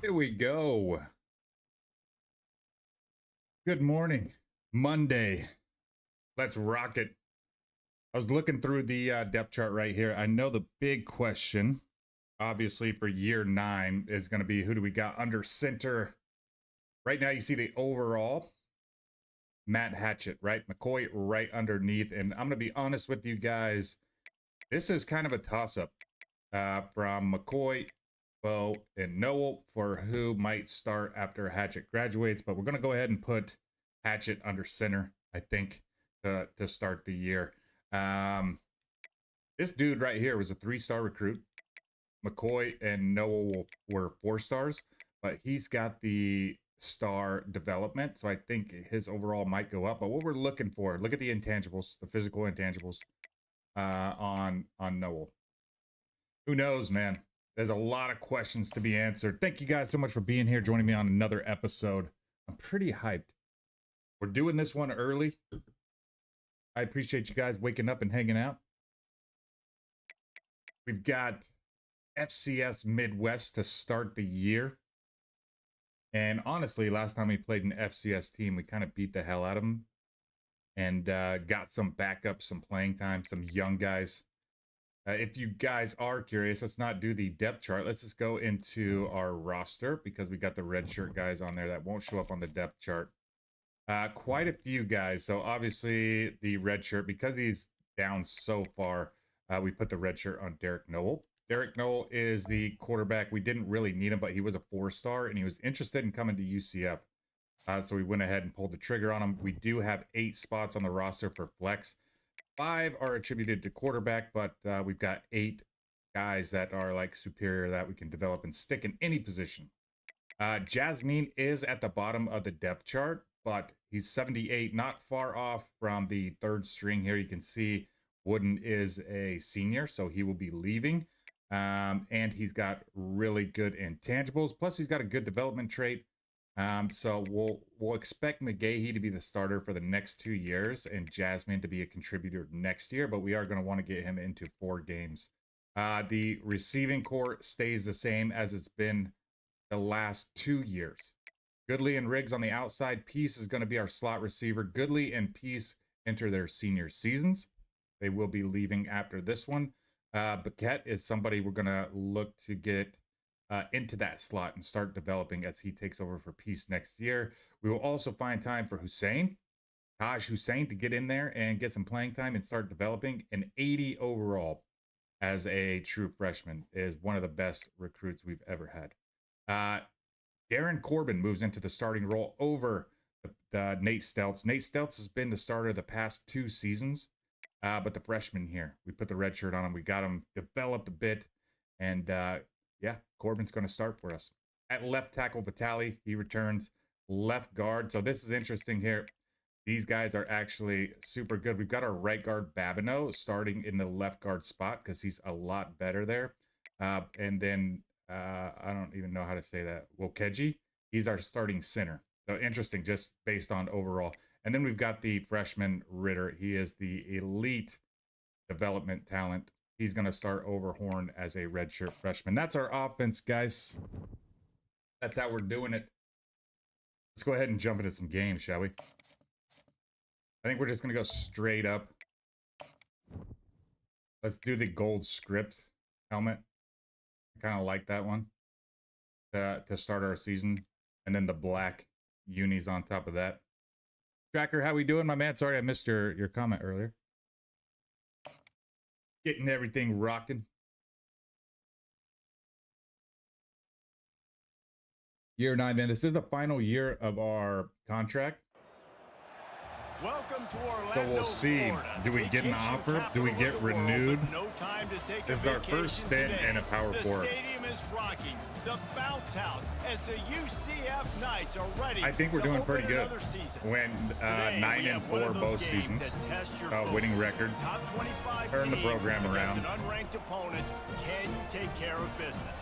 Here we go. Good morning. Monday. Let's rock it. I was looking through the depth chart right here. I know the big question, obviously, for year 9 is going to be who do we got under center. Right now, you see the overall. Matt Hatchett, right? McCoy right underneath. And I'm going to be honest with you guys. This is kind of a toss-up from McCoy, Bo, and Noel for who might start after Hatchett graduates. But we're going to go ahead and put Hatchett under center, I think, to start the year. This dude right here was a 3-star recruit. McCoy and Noel were 4 stars, but he's got the star development, so I think his overall might go up. But what we're looking for, look at the intangibles, the physical intangibles on Noel. Who knows, man? There's a lot of questions to be answered. Thank you guys so much for being here, joining me on another episode. I'm pretty hyped. We're doing this one early. I appreciate you guys waking up and hanging out. We've got FCS Midwest to start the year. And honestly, last time we played an FCS team, we kind of beat the hell out of them. And got some backup, some playing time, some young guys. If you guys are curious, let's not do the depth chart. Let's just go into our roster because we got the red shirt guys on there that won't show up on the depth chart. Quite a few guys. So obviously the red shirt, because he's down so far, we put the red shirt on Derek Noel. Derek Noel is the quarterback. We didn't really need him, but he was a 4-star and he was interested in coming to UCF. So we went ahead and pulled the trigger on him. We do have 8 spots on the roster for flex. 5 are attributed to quarterback, but we've got 8 guys that are like superior that we can develop and stick in any position. Jasmine is at the bottom of the depth chart, but he's 78, not far off from the 3rd string here. You can see Wooden is a senior, so he will be leaving. And he's got really good intangibles. Plus, he's got a good development trait. So we'll expect McGahee to be the starter for the next 2 years and Jasmine to be a contributor next year, but we are going to want to get him into 4 games. The receiving core stays the same as it's been the last 2 years. Goodley and Riggs on the outside. Peace is going to be our slot receiver. Goodley and Peace enter their senior seasons. They will be leaving after this one. Baquette is somebody we're going to look to get into that slot and start developing as he takes over for Peace next year. We will also find time for Hussein, Taj Hussein, to get in there and get some playing time and start developing. An 80 overall as a true freshman is one of the best recruits we've ever had. Darren Corbin moves into the starting role over Nate Steltz. Nate Steltz has been the starter the past 2 seasons, but the freshman here, we put the red shirt on him. We got him developed a bit. And yeah, Corbin's going to start for us. At left tackle, Vitali, he returns. Left guard. So this is interesting here. These guys are actually super good. We've got our right guard, Babineau, starting in the left guard spot because he's a lot better there. And then, I don't even know how to say that. Wokeji, he's our starting center. So interesting, just based on overall. And then we've got the freshman Ritter. He is the elite development talent. He's going to start over Horn as a redshirt freshman. That's our offense, guys. That's how we're doing it. Let's go ahead and jump into some games, shall we? I think we're just going to go straight up. Let's do the gold script helmet. I kind of like that one to start our season. And then the black unis on top of that. Tracker, how we doing, my man? Sorry I missed your comment earlier. Getting everything rocking. Year 9, man. This is the final year of our contract. Welcome to Orlando, so we'll see. Florida. Do we get an offer? Do we get renewed? This is our first stint in a Power 4. The stadium is rocking. The bounce house as the UCF Knights are ready. I think we're doing pretty good. When 9-4 both seasons, winning record. Top 25 turn the program around. An unranked opponent. Can you take care of business?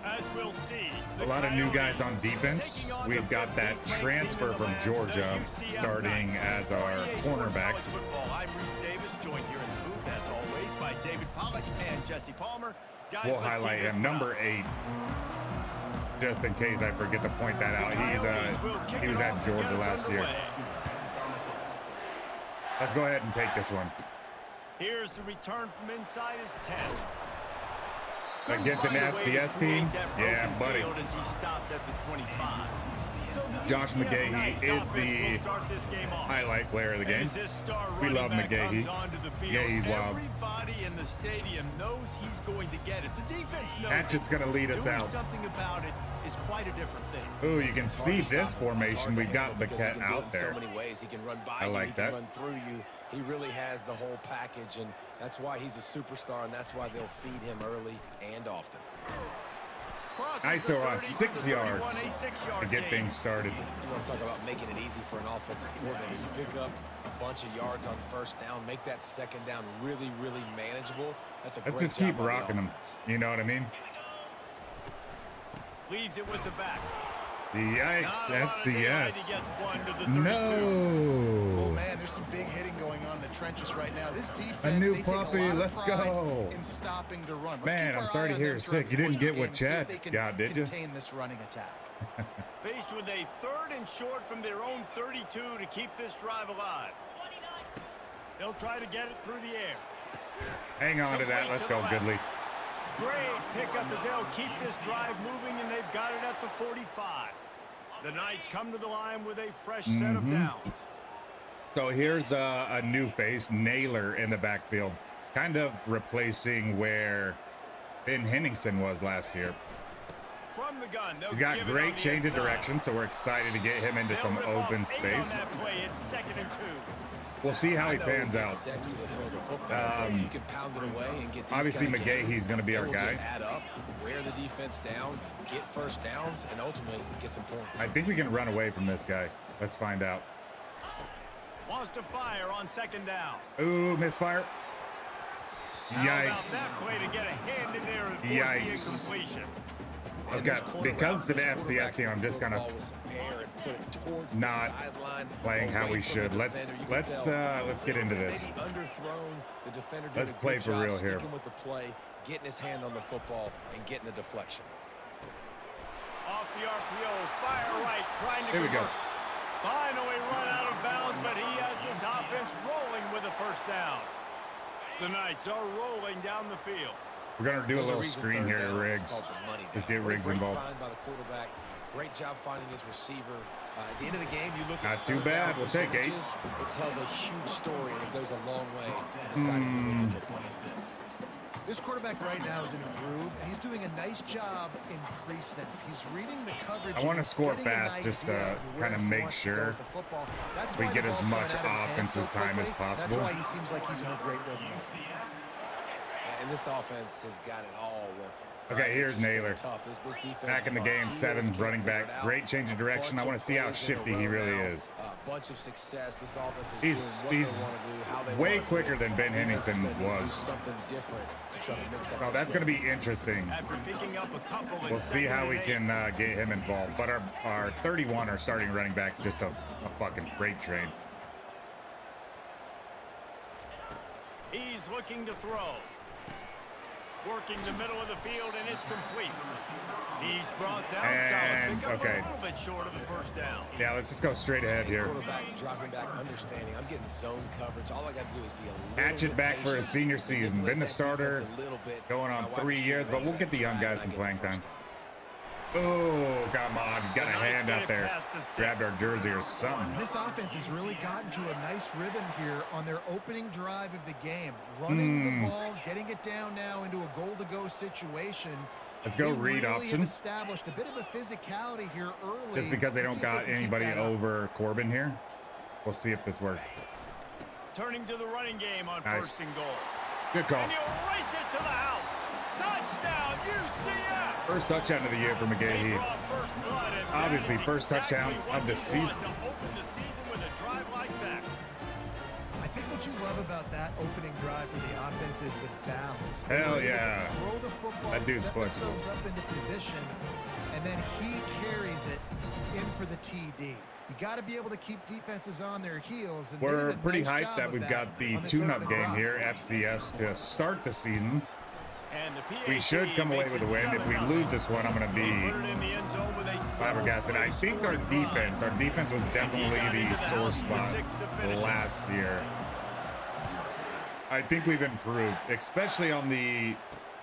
As we'll see, a lot of new guys on defense. We've got that transfer from Georgia starting as our cornerback. I'm Reese Davis, joined here in the booth as always by David Pollock and Jesse Palmer. Guys, we'll highlight him, number 8, just in case I forget to point that out. He was at Georgia last year. Let's go ahead and take this one. Here's the return from inside his 10. Against an FCS team? Yeah, buddy. Josh McGahee is the highlight player of the game. We love McGahee. Yeah, he's wild. Everybody in the stadium knows he's going to get it. The defense knows Hatchet's going to lead us out. Something about it is quite a different thing. Ooh, you can see this formation. We've got the cat out there. So many ways he can run by I like that. Run through you. He really has the whole package, and that's why he's a superstar, and that's why they'll feed him early and often. ISO on 6 yards to get things started. You want to talk about making it easy for an offensive coordinator. You pick up a bunch of yards on first down, make that second down really, really manageable. That's a great job. Let's just keep rocking them. You know what I mean? Leaves it with the back. Yikes, FCS. No. Oh man, there's some big hitting going on in the trenches right now. This defense, a new puppy, let's go. In stopping the run. Man, I'm sorry to hear you're sick. You didn't get what Chad got, did you? Contain this running attack. Faced with a 3rd and short from their own 32 to keep this drive alive. They'll try to get it through the air. Hang on to that. Let's go, Goodley. Great pickup as they'll keep this drive moving, and they've got it at the 45. The Knights come to the line with a fresh set of downs. So here's a new face, Naylor, in the backfield. Kind of replacing where Ben Henningsen was last year. From the gun, he's got great change of direction, so we're excited to get him into some open space. It's 2nd and 2. We'll see how he pans out. Obviously, McGahee's going to be our guy. Add up, wear the defense down, get first downs, and ultimately get some points. I think we can run away from this guy. Let's find out. Wants to fire on 2nd down. Ooh, misfire. Yikes. That play to get a hand in there and yikes. Okay, because it's an FCS team, I'm just kind of not playing how we should. Let's get into this. Let's play for real here. With the play, getting his hand on the football and getting the deflection. Off the RPO, fire right, trying to Here we go. Finally run out of bounds, but he has this offense rolling with a first down. The Knights are rolling down the field. We're going to do a little screen here to Riggs. Let's get Riggs involved. By the quarterback. Great job finding his receiver. At the end of the game, you look at not too bad. We'll take 8. It tells a huge story, and it goes a long way to deciding who wins a football. This quarterback right now is in a groove, and he's doing a nice job in pre-snap. He's reading the coverage. I want to score fast just to kind of make sure we get as much offensive time as possible. That's why he seems like he's in a great rhythm. And this offense has got it all working. Okay, here's Naylor. This defense Back in the is on game, tears, 7, can't running figure back. it out. Great change of direction. I want to see how shifty he really is. Bunch of success. This offense is He's doing what he's they want to do, how they way want to quicker do it. than Ben Defense is Henningsen gonna do was. something different to try to mix up Oh, this that's going to game. be interesting. After picking up a couple in We'll see how we second and can get him involved. But our 31, our starting running back's just a fucking freight train. 8. He's looking to throw. Working the middle of the field, and it's complete. He's brought down And, solid. Pick up okay. a little bit short of the first down. Yeah, let's just go straight ahead here. Quarterback dropping back, understanding. I'm getting zone coverage. All I got to do is be a little Hatchet bit back for patient, his senior season. manipulate Been the that starter defense a little bit. going on My wide 3 years, receiver but we'll makes get the that young drive, guys and some I get playing the time. first down. Oh, come on. Got a The Knights hand get out it there. past the sticks. Grabbed our jersey or something. And this offense has really gotten to a nice rhythm here on their opening drive of the game. Running the ball, getting it down now into a goal-to-go situation. Let's go They read really option. have established a bit of a physicality here early. Just because they Let's don't see if got can keep anybody that up. over Corbin here. We'll see if this works. Turning to the running game on Nice. 1st and goal. Good call. And he'll race it to the house. Touchdown, UCF! First touchdown of the year for They McGahee. draw first blood, and Obviously, that is first touchdown exactly of what the you want season. to open the season with a drive like that. I think what you love about that opening drive for the offense is the balance. They Hell were able to yeah. Throw the football, That dude's set flexible. themselves up into position, and then he carries it in for the TD. You got to be able to keep defenses on their heels. And they We're did a pretty nice hyped job that of we've got the on this tune-up opening game drive. here, FCS, to start the season. And the PAT We should come away makes with a it win. If we 7-0. lose this one, I'm going to They be put it in the end zone with a flabbergasted. I think our defense was definitely the sore spot last year. I think we've improved, especially on the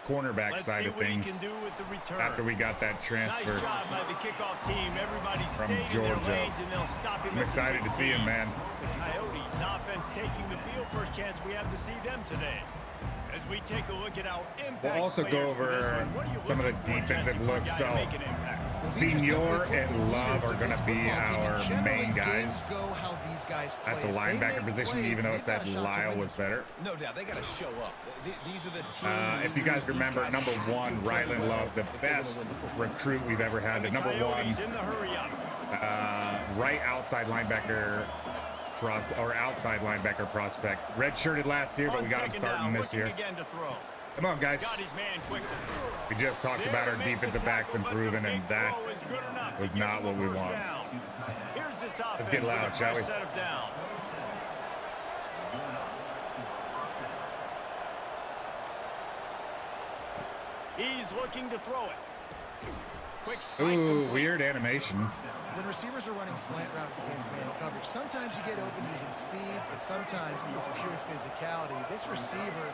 cornerback Let's side see of what he things can do with the return. after we got that transfer. Nice job by the kickoff team. Everybody from stayed in their Georgia. lanes, and they'll stop him. I'm at the excited to see him, 16. man. The Coyotes offense taking the field. First chance we have to see them today. As we take a look at our impact We'll also go players for this over one, what are you some of the looking for, defensive Jesse, for a looks. guy So, to make an impact? Senior and Love are going to be our main guys at the linebacker position, even though it said Lyle was better. No doubt, they got to show up. These are the team If you guys leaders. These remember, guys number have to 1, play Rylan well Love, the if they're gonna best win the football. recruit we've ever had. The The number 1 Coyotes in the hurry up. right outside linebacker outside linebacker prospect. Redshirted last year, but On we got him second starting down, this looking year. again to throw. Come on, guys. Got his man quickly. We just talked about our defensive backs improving, and that was not what we want. Let's get loud, shall we? Set of downs. He's looking to throw it. Quick strike. Ooh, complete. weird animation. When receivers are running slant routes against man coverage, sometimes you get open using speed, but sometimes it's pure physicality. This receiver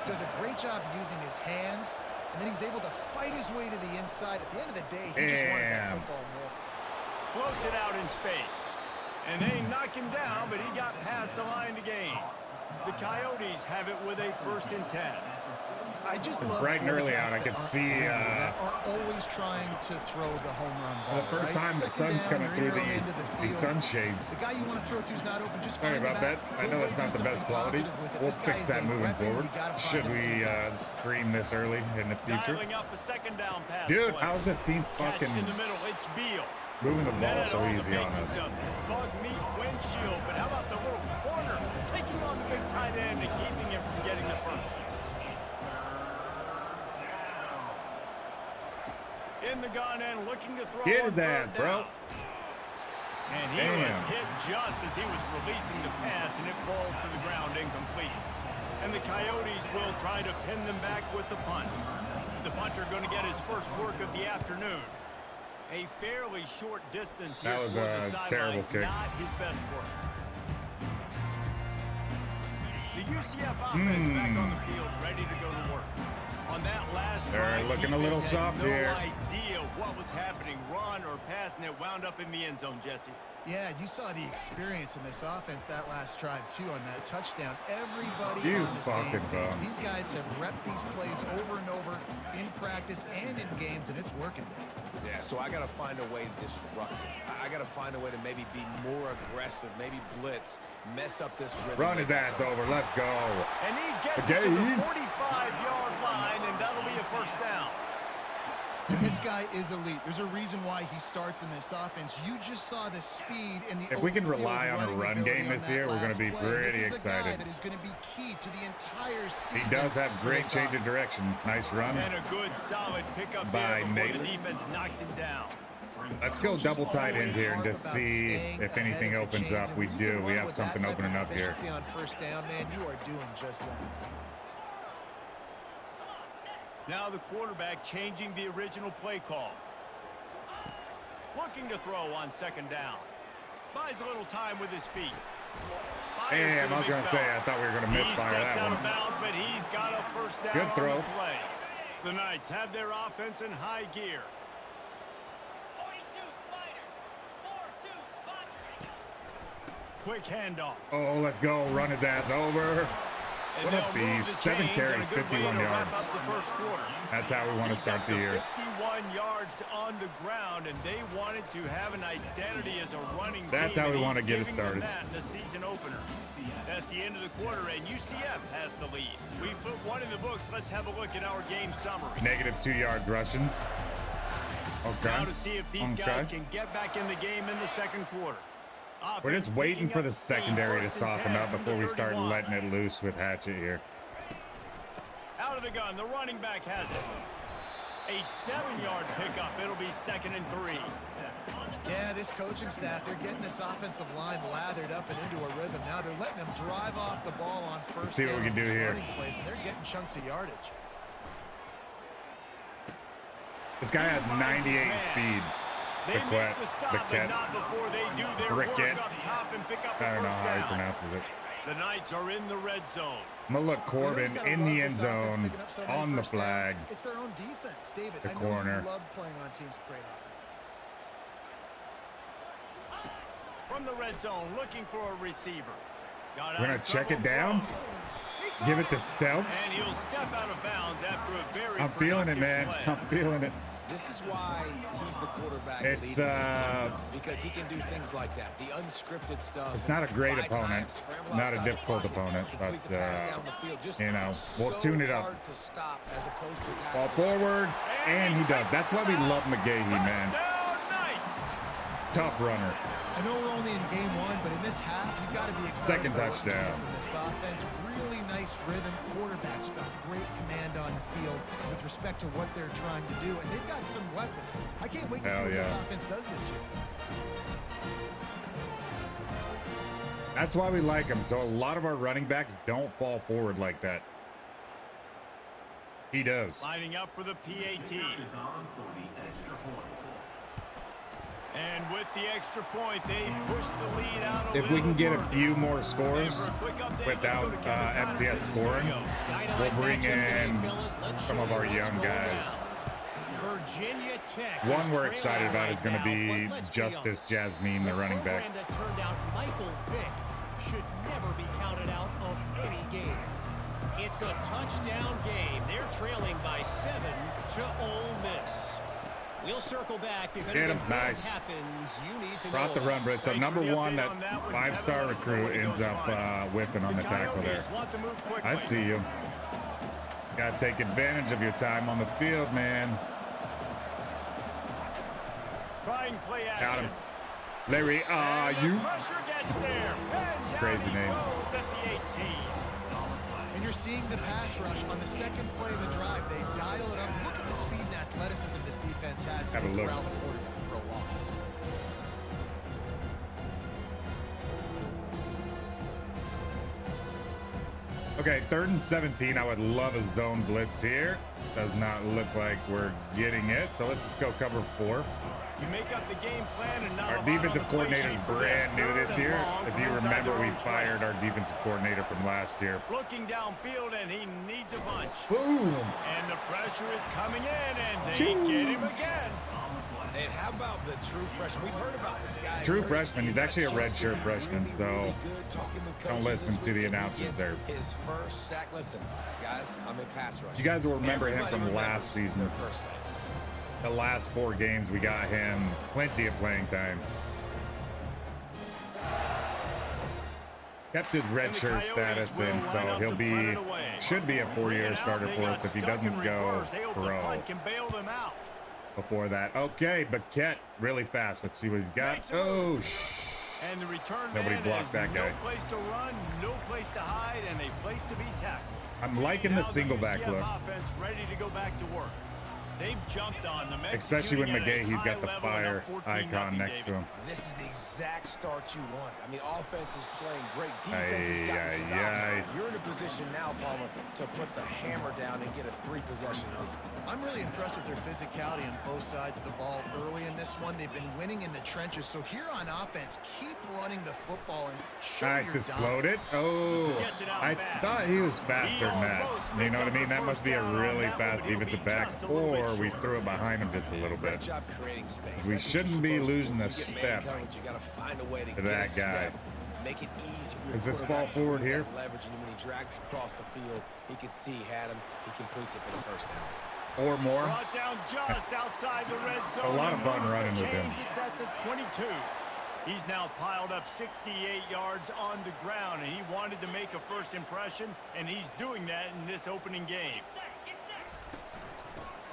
does a great job using his hands, and then he's able to fight his way to the inside. At the end of the day, he just wanted that Damn. football more. Floats it out in space. And they knock him down, but he got past the line to gain. The Coyotes have it with a 1st and 10. I just It's love bright and early out. quarterbacks I could that see, that are always trying to throw the home run For ball. the first right? time, the Second sun's down, coming you're through in your end of the field. sunshades. The guy you want to throw to is not open. Just Sorry find about the that. back. I know that's not the best quality. We'll fix that moving forward. Should we stream this early in the future? Dialing up a second down pass. Dude, play. how's this team Catch fucking in the middle. It's Beal. moving the ball That had so all the easy on makings us? of bug meat windshield, but how about the little corner taking on the big tight end and keeping him from getting the first? In the gun and looking to throw. Get on that, third bro. down. And he Damn. was hit just as he was releasing the pass, and it falls to the ground incomplete. And the Coyotes will try to pin them back with the punt. The punter going to get his first work of the afternoon. A fairly short distance here. That was toward a the sidelines, terrible kick. Not his best work. The UCF offense back on the field, ready to go to work. On that last They're drive, looking a little defense had soft no here. idea what was happening, run or pass, and it wound up in the end zone, Jesse. Yeah, you saw the experience in this offense that last drive, too, on that touchdown. Everybody You on the same fucking page. bum. These guys have repped these plays over and over in practice and in games, and it's working. Yeah, so I got to find a way to disrupt it. I got to find a way to maybe be more aggressive, maybe blitz, mess up this rhythm. Run his ass over. Let's go. And he gets Okay. it to the 45-yard first down. And this guy is elite. There's a reason why he starts in this offense. You just saw the speed and the If we can open field rely on a running run ability game on this that year, we're going to be last play. pretty This is a guy excited. that is going to be key to the entire season. He does have for great this change of offense. direction. Nice run. And a good, solid pickup By there before Naylor. the defense knocks him down. Let's go double tight end here and just see if anything opens up. We do. We have something opening up here. On first down, man, you are doing just that. Now the quarterback changing the original play call. Looking to throw on second down. Buys a little time with his feet. Fires Damn, to I was the going big to say, fella. I thought we were going to He misfire steps that out one. of bounds, but he's got a first down Good throw. on the play. The Knights have their offense in high gear. Quick handoff. Oh, let's go. Run it that over. And What they'll a move beast. the 7 chains carries, and a good way 51 to wrap yards. up the first quarter. That's how we want to He's start got the year. 51 yards on the ground, and they wanted to have an identity as a running That's team, how we and want to he's get it giving them started. that in the season opener. That's the end of the quarter, and UCF has the lead. We put one in the books. Let's have a look at our game summary. Negative 2 yards rushing. Okay. Now to see if these guys can get back in the game in the second quarter. We're just Offense waiting picking for the up speed, secondary to 1st and soften 10 up from before the we start 31. letting it loose with Hatchet here. Out of the gun, the running back has it. A 7-yard pickup. It'll be 2nd and 3. Yeah, this coaching staff, they're getting this offensive line lathered up and into a rhythm. Now they're letting them drive off the ball on first Let's see what we down can do on these here. running plays, and they're getting chunks of yardage. This guy has 98 speed. They Biquette, make the stop, Biquette. and not before they do their Riquette. work up top and pick up I the don't know first how he down. pronounces it. The Knights are in the red zone. I'm going to look Corbin You know who's in gotta the love end this offense zone picking up so many on the first downs? flag. It's their own defense, David. The I know corner. you love playing on teams with great offenses. From the red zone, looking for a receiver. We're going to check it down. Give it to Stelz. And he'll step out of bounds after a very I'm feeling it, man. productive play. I'm feeling it. This is why he's the quarterback It's, leading his team, because he can do things like that, the unscripted stuff. It's not a great Buy time, opponent, scramble not a outside the difficult pocket, opponent, complete but, the pass down the field. Just you know, we'll so tune it up. hard to stop as opposed to Ball having to forward, and he does. That's why we love McGahee, man. Touchdown, Knights! Tough runner. I know we're only in game one, but in this half, you've got to be excited Second about what you're seeing touchdown. from this offense. Really nice rhythm. Quarterback's got great command on the field with respect to what they're trying to do, and they've got some weapons. I can't wait to see Hell what this yeah. offense does this year. That's why we like him. So a lot of our running backs don't fall forward like that. He does. Lining up for the PAT. And with the extra point, they push the lead out a If we can get a little few more further. scores And for a quick update, without let's go to Kevin FCS Connors' scoring, studio. we'll bring in some of our young guys. Virginia Tech. One we're excited about is going to be Justice Jasmine, the running back. That turned out Michael Vick should never be counted out of any game. It's a touchdown game. They're trailing by 7 to Ole Miss. We'll circle back if Get anything him. big Nice. happens. You need to Brought know the run, but so Thanks for number the one, update that on that one, 5-star Kevin. recruit Let's ends go up fine. whiffing on the tackle there. Coyotes want to move quickly. I see you. Got to take advantage of your time on the field, man. Trying play action. Got him. Larry, And the you. pressure gets there. And down Crazy he name. goes at the 18. And you're seeing the pass rush on the second play of the drive. They dial it up. Look at the speed and athleticism this defense has. Have a to look. corral the quarterback for a loss. Okay, 3rd and 17. I would love a zone blitz here. Does not look like we're getting it. So let's just go cover 4. You make up the game plan and not a Our lot defensive on the play coordinator is sheet for brand new this third and year. long If from you inside remember, their we own fired 20. our defensive coordinator from last year. Looking downfield, and he needs a bunch. Boom! And the pressure is coming in, and they Choo. get him again. And how about the true freshman? We've heard about this guy. True Heard freshman. He's got actually a chance to redshirt be freshman, really, so really good talking with don't coaches listen this to the week. announcers Gets there. His first sack. Listen, guys, I'm in pass rush. You guys will remember him Everybody from remembers last season. their first sack. The last 4 games, we got him plenty of playing time. kept his red shirt status in, so he'll be, should be a 4-year starter for us if he doesn't go pro before that. Okay, Baquette, really fast. Let's see what he's got. Oh, and the return nobody blocked that guy. No place to run, no place to hide, and a place to be tackled. I'm liking the single back look. Offense ready to go back to work. They've jumped on them, especially when McGahee's got the fire icon next to him. This is the exact start you want. I mean, offense is playing great. Defense has got stops. You're in a position now, Palmer, to put the hammer down and get a 3-possession lead. I'm really impressed with their physicality on both sides of the ball early in this one. They've been winning in the trenches. So here on offense, keep running the football and show your exploded. Oh, I thought he was faster than that. You know what I mean? That must be a really fast defensive back, or we threw it behind him just a little bit. We shouldn't be losing a step to that guy. Make it easy. Does this fall forward here? Leverage, and when he drags across the field, he could see he had him. He completes it for the first down. Or more. Brought down just outside the red zone. A lot of fun running with him. It's at the 22. He's now piled up 68 yards on the ground, and he wanted to make a first impression, and he's doing that in this opening game.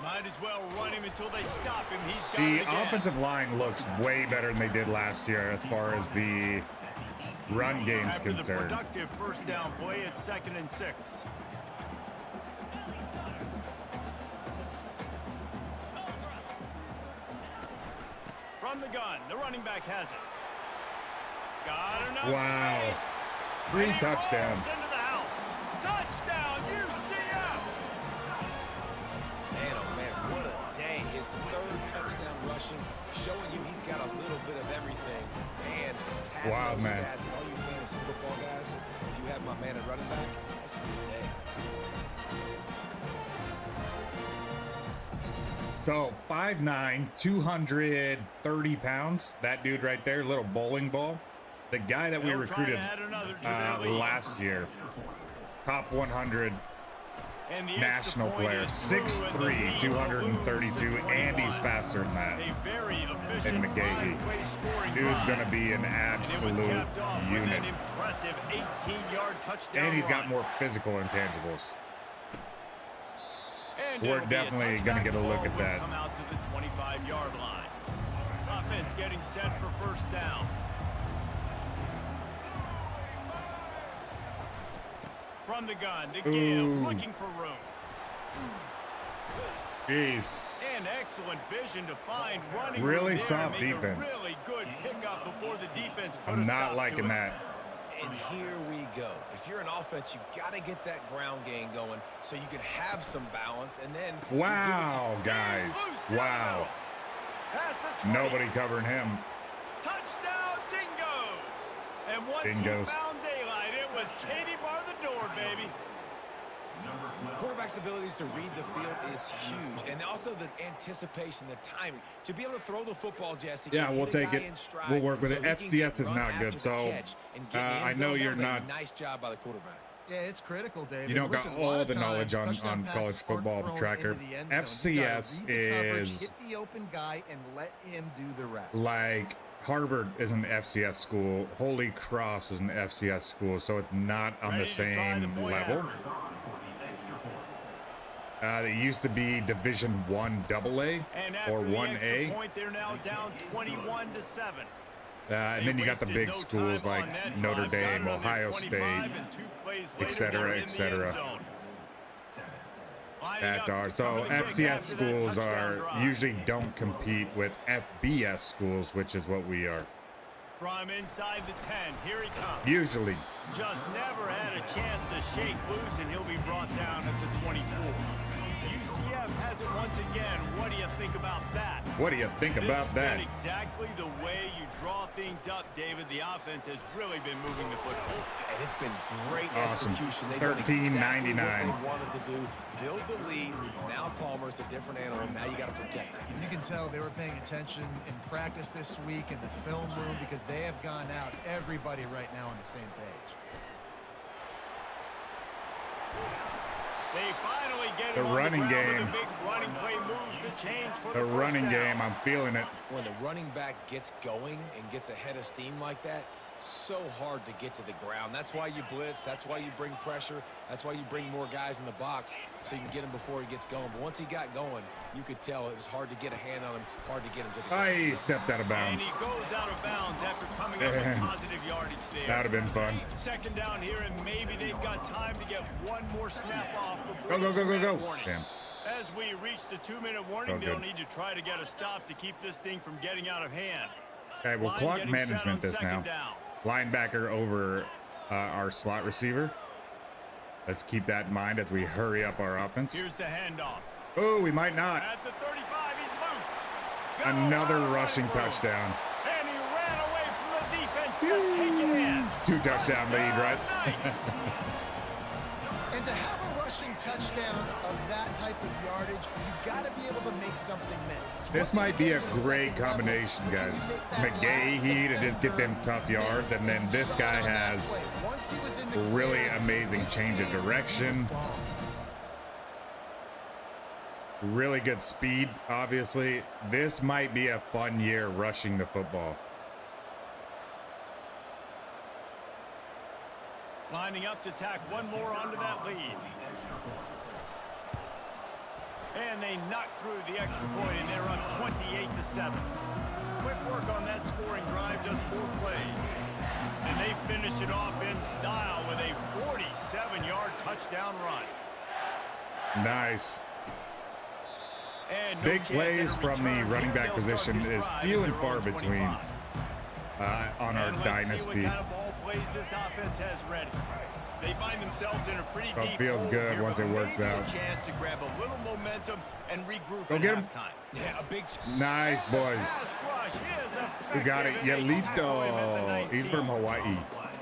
Might as well run him until they stop him. He's got the offensive line looks way better than they did last year as far as the run game's concerned. The productive first down play at 2nd and 6. From the gun, the running back has it. Got enough space. 3 touchdowns. Into the house. Touchdown, UCF! Man, oh man, what a day. His 3rd touchdown rushing, showing you he's got a little bit of everything. And wow, those man. stats, and all you fantasy football guys, if you have my man at running back, that's a good day. So 5'9", 230 pounds. That dude right there, little bowling ball. The guy that we recruited last year, top 100 national player, 6'3", 232, and he's faster than that. And McGahee, dude's gonna be an absolute unit. And he's got more physical intangibles. We're definitely going to get a look at that. Come out to the 25-yard line. Offense getting set for first down. From the gun, the Gale looking for room. Jeez. And excellent vision to find running. Really soft defense. Really good pickup before the defense. I'm not liking that. And here we go. If you're an offense, you got to get that ground game going so you can have some balance. And then wow, guys. Wow. Nobody covering him. Touchdown, Dingoes. And once he found daylight, it was Katie bar the door, baby. Quarterback's abilities to read the field is huge, and also the anticipation, the timing to be able to throw the football. Jesse, yeah, we'll take it. We'll work with it. FCS is not good, so I know you're not. Nice job by the quarterback. Yeah, it's critical, David. You don't got all the knowledge on college football tracker. FCS is hit the open guy and let him do the rest. Like Harvard is an FCS school. Holy Cross is an FCS school, so it's not on the same level. It used to be Division I AA or 1A. Point, they're now down 21-7. And then you got the big schools like Notre Dame, Ohio State, etc., etc. So FCS schools usually don't compete with FBS schools, which is what we are. From inside the 10, here he comes. Usually. Just never had a chance to shake loose, and he'll be brought down at the 24. UCF has it once again. What do you think about that? What do you think about that? This has been exactly the way you draw things up, David. The offense has really been moving the football. And it's been great execution. They've 13.99. Exactly what they wanted to do. Build the lead. Now Palmer's a different animal. Now you got to protect it. You can tell they were paying attention in practice this week in the film room because they have gone out. Everybody right now on the same page. They finally get the running game. The big running play moves to change for the running game. I'm feeling it. When the running back gets going and gets ahead of steam like that, So hard to get to the ground. That's why you blitz. That's why you bring pressure. That's why you bring more guys in the box so you can get him before he gets going. But once he got going, you could tell it was hard to get a hand on him, hard to get him to the ground. I stepped out of bounds. And he goes out of bounds after coming up with positive yardage there. That would have been fun. Second down here, and maybe they've got time to get one more snap off before Go. warning. Damn. As we reach the 2-minute warning, Oh, they'll good. need to try to get a stop to keep this thing from getting out of hand. Okay, we'll Line clock getting set management on this now. second down. Linebacker over our slot receiver. Let's keep that in mind as we hurry up our offense. Here's the handoff. Oh, we might not. At the 35, he's loose. Another Go rushing right through. touchdown. And he ran away from the defense to take it in. 2 touchdown lead, right? Nice. And to have a rushing touchdown of that type of yardage, you've got to be able to make something miss. It's This one might thing be to a get to the great second level, combination, but guys. can you make that McGahee last to just get them defender tough yards, miss? and then this Shot guy on that has play. Once he was in the really clear, amazing his change of speed was direction. gone. Really good speed, obviously. This might be a fun year rushing the football. Lining up to tack one more onto that lead. And they knock through the extra point, and they're up 28-7. Quick work on that scoring drive, just 4 plays. And they finish it off in style with a 47-yard touchdown run. Nice. And no Big chance plays at a from the return. running back They'll start position this is drive few at and their far own between 25. on our And let's dynasty. see what kind of ball plays this offense has ready. They find themselves in a pretty Oh, deep feels hole good here, once but it works maybe out. a chance to grab a little momentum and regroup Go at get him. halftime. Yeah, a big Nice, boys. Pass rush is We got it. effective, and they tackle him at the Yelito. He's from 19. Hawaii.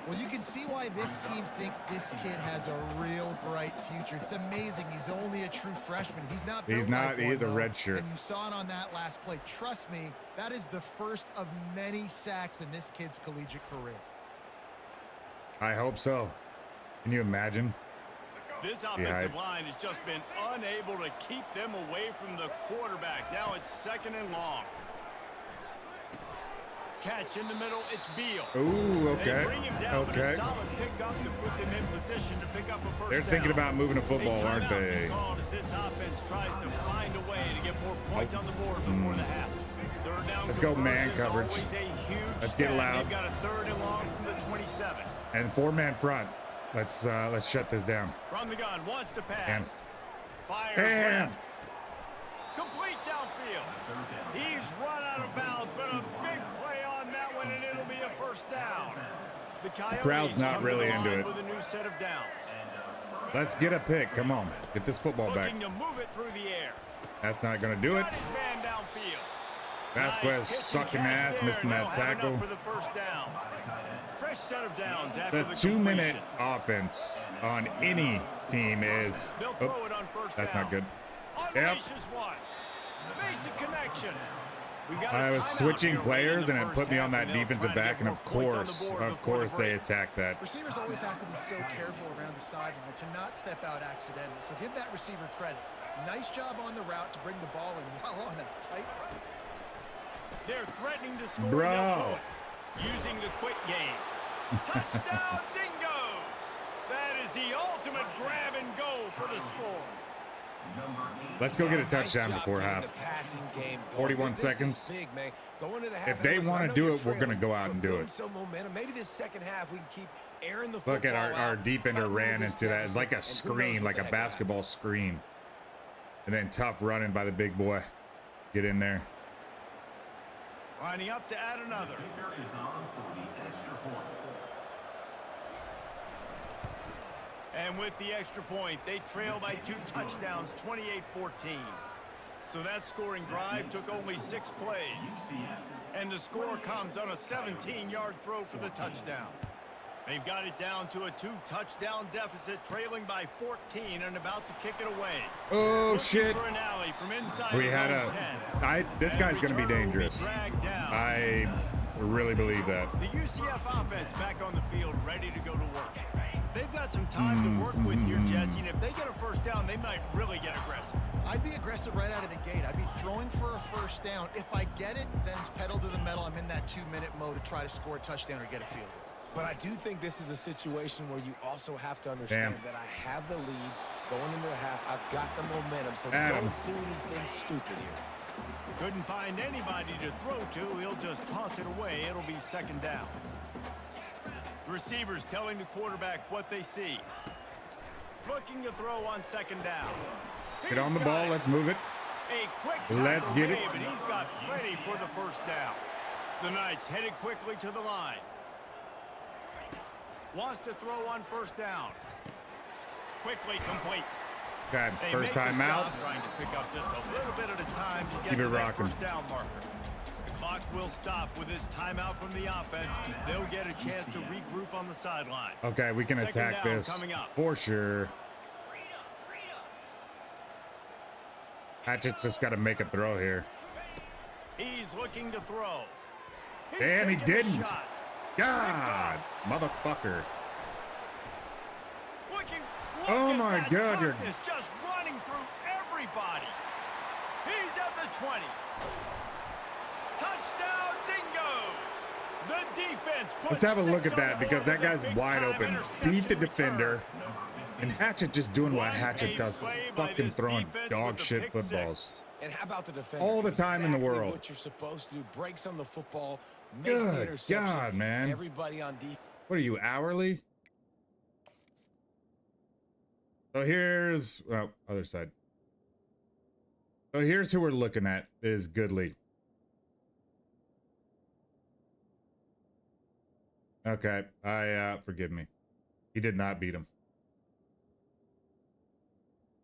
Well, you can see why this team thinks this kid has a real bright future. It's amazing. He's only a true freshman. He's not. He's built not. like He one, is a though. red shirt. And you saw it on that last play. Trust me, that is the first of many sacks in this kid's collegiate career. I hope so. Can you imagine? This hype. offensive line has just been unable to keep them away from the quarterback. Now it's 2nd and long. Catch in the middle. It's Beal. Ooh, They okay. bring him down, but a Okay. solid pickup to put them in position to pick up a first They're down. thinking about moving the A football, aren't timeout they? is called as this offense tries to find a way to get more points on the board before the half. Third down Let's go man conversion's coverage. always a huge Let's get step. loud. They've got a 3rd and long from the 27. And 4-man front. Let's shut this down. From the gun, wants to pass. And Fires and left. Complete downfield. He's run out of bounds, but a big play on that one, and it'll be a first down. The Coyotes crowd's not come to really the into line it. with a new set of downs. let's get a pick. Come on, get this football back. Looking to move it through the air. That's not gonna do it. Got his man downfield. Vasquez Nice pitch and sucking catch ass, there. missing They'll that have enough tackle. for the first down. Fresh set of downs after The the 2-minute completion. offense on any team is. They'll Oh, throw it on first that's down. not good. Unleashes one. Makes a connection. We've got a I was timeout switching here late in players, the and it first put me half, on that and they'll defensive try to back, get and more points on the board of before the course, they break. attacked that. Receivers always have to be so careful around the sideline to not step out accidentally. So give that receiver credit. Nice job on the route to bring the ball in while on a tight. They're threatening to score. Bro. They'll throw it. Using the quick game. Touchdown Dingoes! That is the ultimate grab and go for the score. Let's go get a Nice touchdown job before getting half. the passing game going. 41 This is seconds. big, man. Going into the half, If they listen, I wanna know do you're it, we're gonna trailing, go out but and do building it. some momentum. Maybe this second half we can keep airing the Look at football our out, defender try to ran move this into that. It's like a deficit, and who knows screen, what like the a heck will happen. basketball screen. And then tough running by the big boy. Get in there. Lining up to add another. And with the extra point, they trail by 2 touchdowns, 28-14. So that scoring drive took only 6 plays. And the score comes on a 17-yard throw for the touchdown. They've got it down to a 2-touchdown deficit, trailing by 14 and about to kick it away. Oh, Looking shit. for an alley from inside We his had own a... 10. This And guy's going to be returner will dangerous. dragged down. I really believe that. The UCF offense back on the field, ready to go to work. They've got some time to work with here, Jesse, and if they get a first down, they might really get aggressive. I'd be aggressive right out of the gate. I'd be throwing for a first down. If I get it, then it's pedal to the metal. I'm in that 2-minute mode to try to score a touchdown or get a field goal. But I do think this is a situation where you also have to understand that I have the lead going into the half. I've got the momentum, so don't do anything stupid here. Couldn't find anybody to throw to. He'll just toss it away. It'll be second down. The receivers telling the quarterback what they see. Looking to throw on second down. Get on the ball. Let's move it. A quick Let's get it. And he's got plenty for the first down. The Knights headed quickly to the line. Wants to throw on first down. Quickly complete. Okay, first time out. Trying to pick up just a little bit at a time to get Keep it to that rocking. first down marker. The clock will stop with this timeout from the offense. They'll get a chance to regroup on the sideline. Okay, we can Second attack down this coming up. for sure. Hatchet's just got to make a throw here. He's looking to throw. He's Damn, he taking the didn't. shot. God, motherfucker. Looking, Oh look my at that God, you're- toughness just running through everybody. He's at the 20. Touchdown Dingoes. The defense puts Let's have a look 6 at that on because board that with a guy's wide big-time open. interception Beat the return. defender. And Hatchet just doing what Hatchet does, Play by fucking this throwing defense dog with the shit pick footballs. 6. And how about the defender? All the time in the Exactly world. what you're supposed to do. Breaks on the football. Makes the Good interception. God, man. Everybody on defense. What are you, hourly? So here's, well, other side. So here's who we're looking at is Goodley. Okay, forgive me. He did not beat him.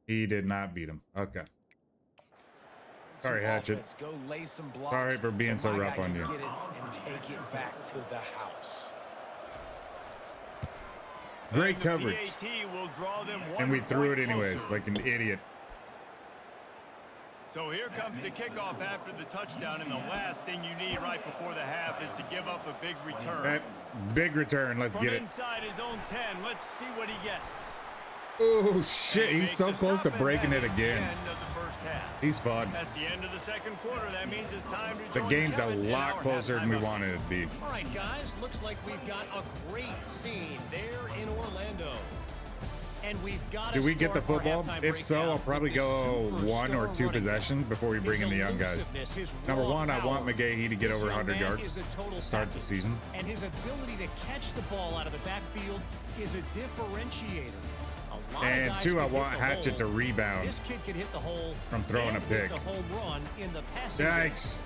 He did not beat him. Okay. Sorry, Hatchet. Go lay some blocks Sorry for being so my rough guy on can you. Get it and take it back to the house. Great And the coverage. PAT will draw them And we 1 threw it point anyways, closer. like an idiot. So here comes the kickoff after the touchdown, and the last thing you need right before the half is to give up a big return. That big return, let's From get it. inside his own 10, let's see what he gets. Oh shit, They he's make so the close to stop, and breaking that it is the again. end of the first half. He's fun. That's the end of the second quarter. That means it's time to The join game's a Kevin in lot our closer than we halftime update. wanted it to be. All right, guys, looks like we've got a great scene there in Orlando. And we've got to Do we get the start our football? halftime If so, breakdown I'll probably with this go superstar 1 or 2 running back. possessions before we bring in the young guys. His elusiveness, his Number raw 1, I want power. McGahee to get This over young 100 man yards is the total to start the package, season. And his ability to catch the ball out of the backfield is a differentiator. A lot of And guys 2, can I hit want the Hatchet hole. to rebound. This kid can hit the hole from throwing and a hit pick. the home run in the passing game. Yikes.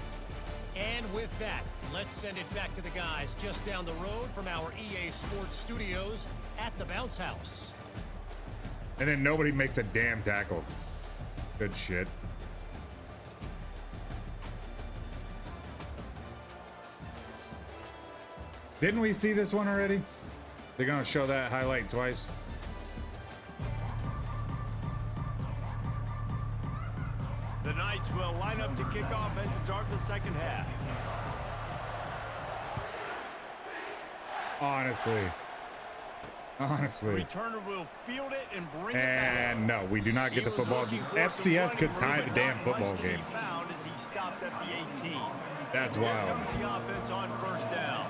And with that, let's send it back to the guys just down the road from our EA Sports Studios at the Bounce House. And then nobody makes a damn tackle. Good shit. Didn't we see this one already? They're gonna show that highlight twice. The Knights will line up to kick off and start the second half. Honestly. Returner will field it and bring it back. And no, we do not get the He was football. looking for some FCS could running tie room, the but damn not football much to be game. found as he stopped at the 18. That's Here wild. comes the offense on first down.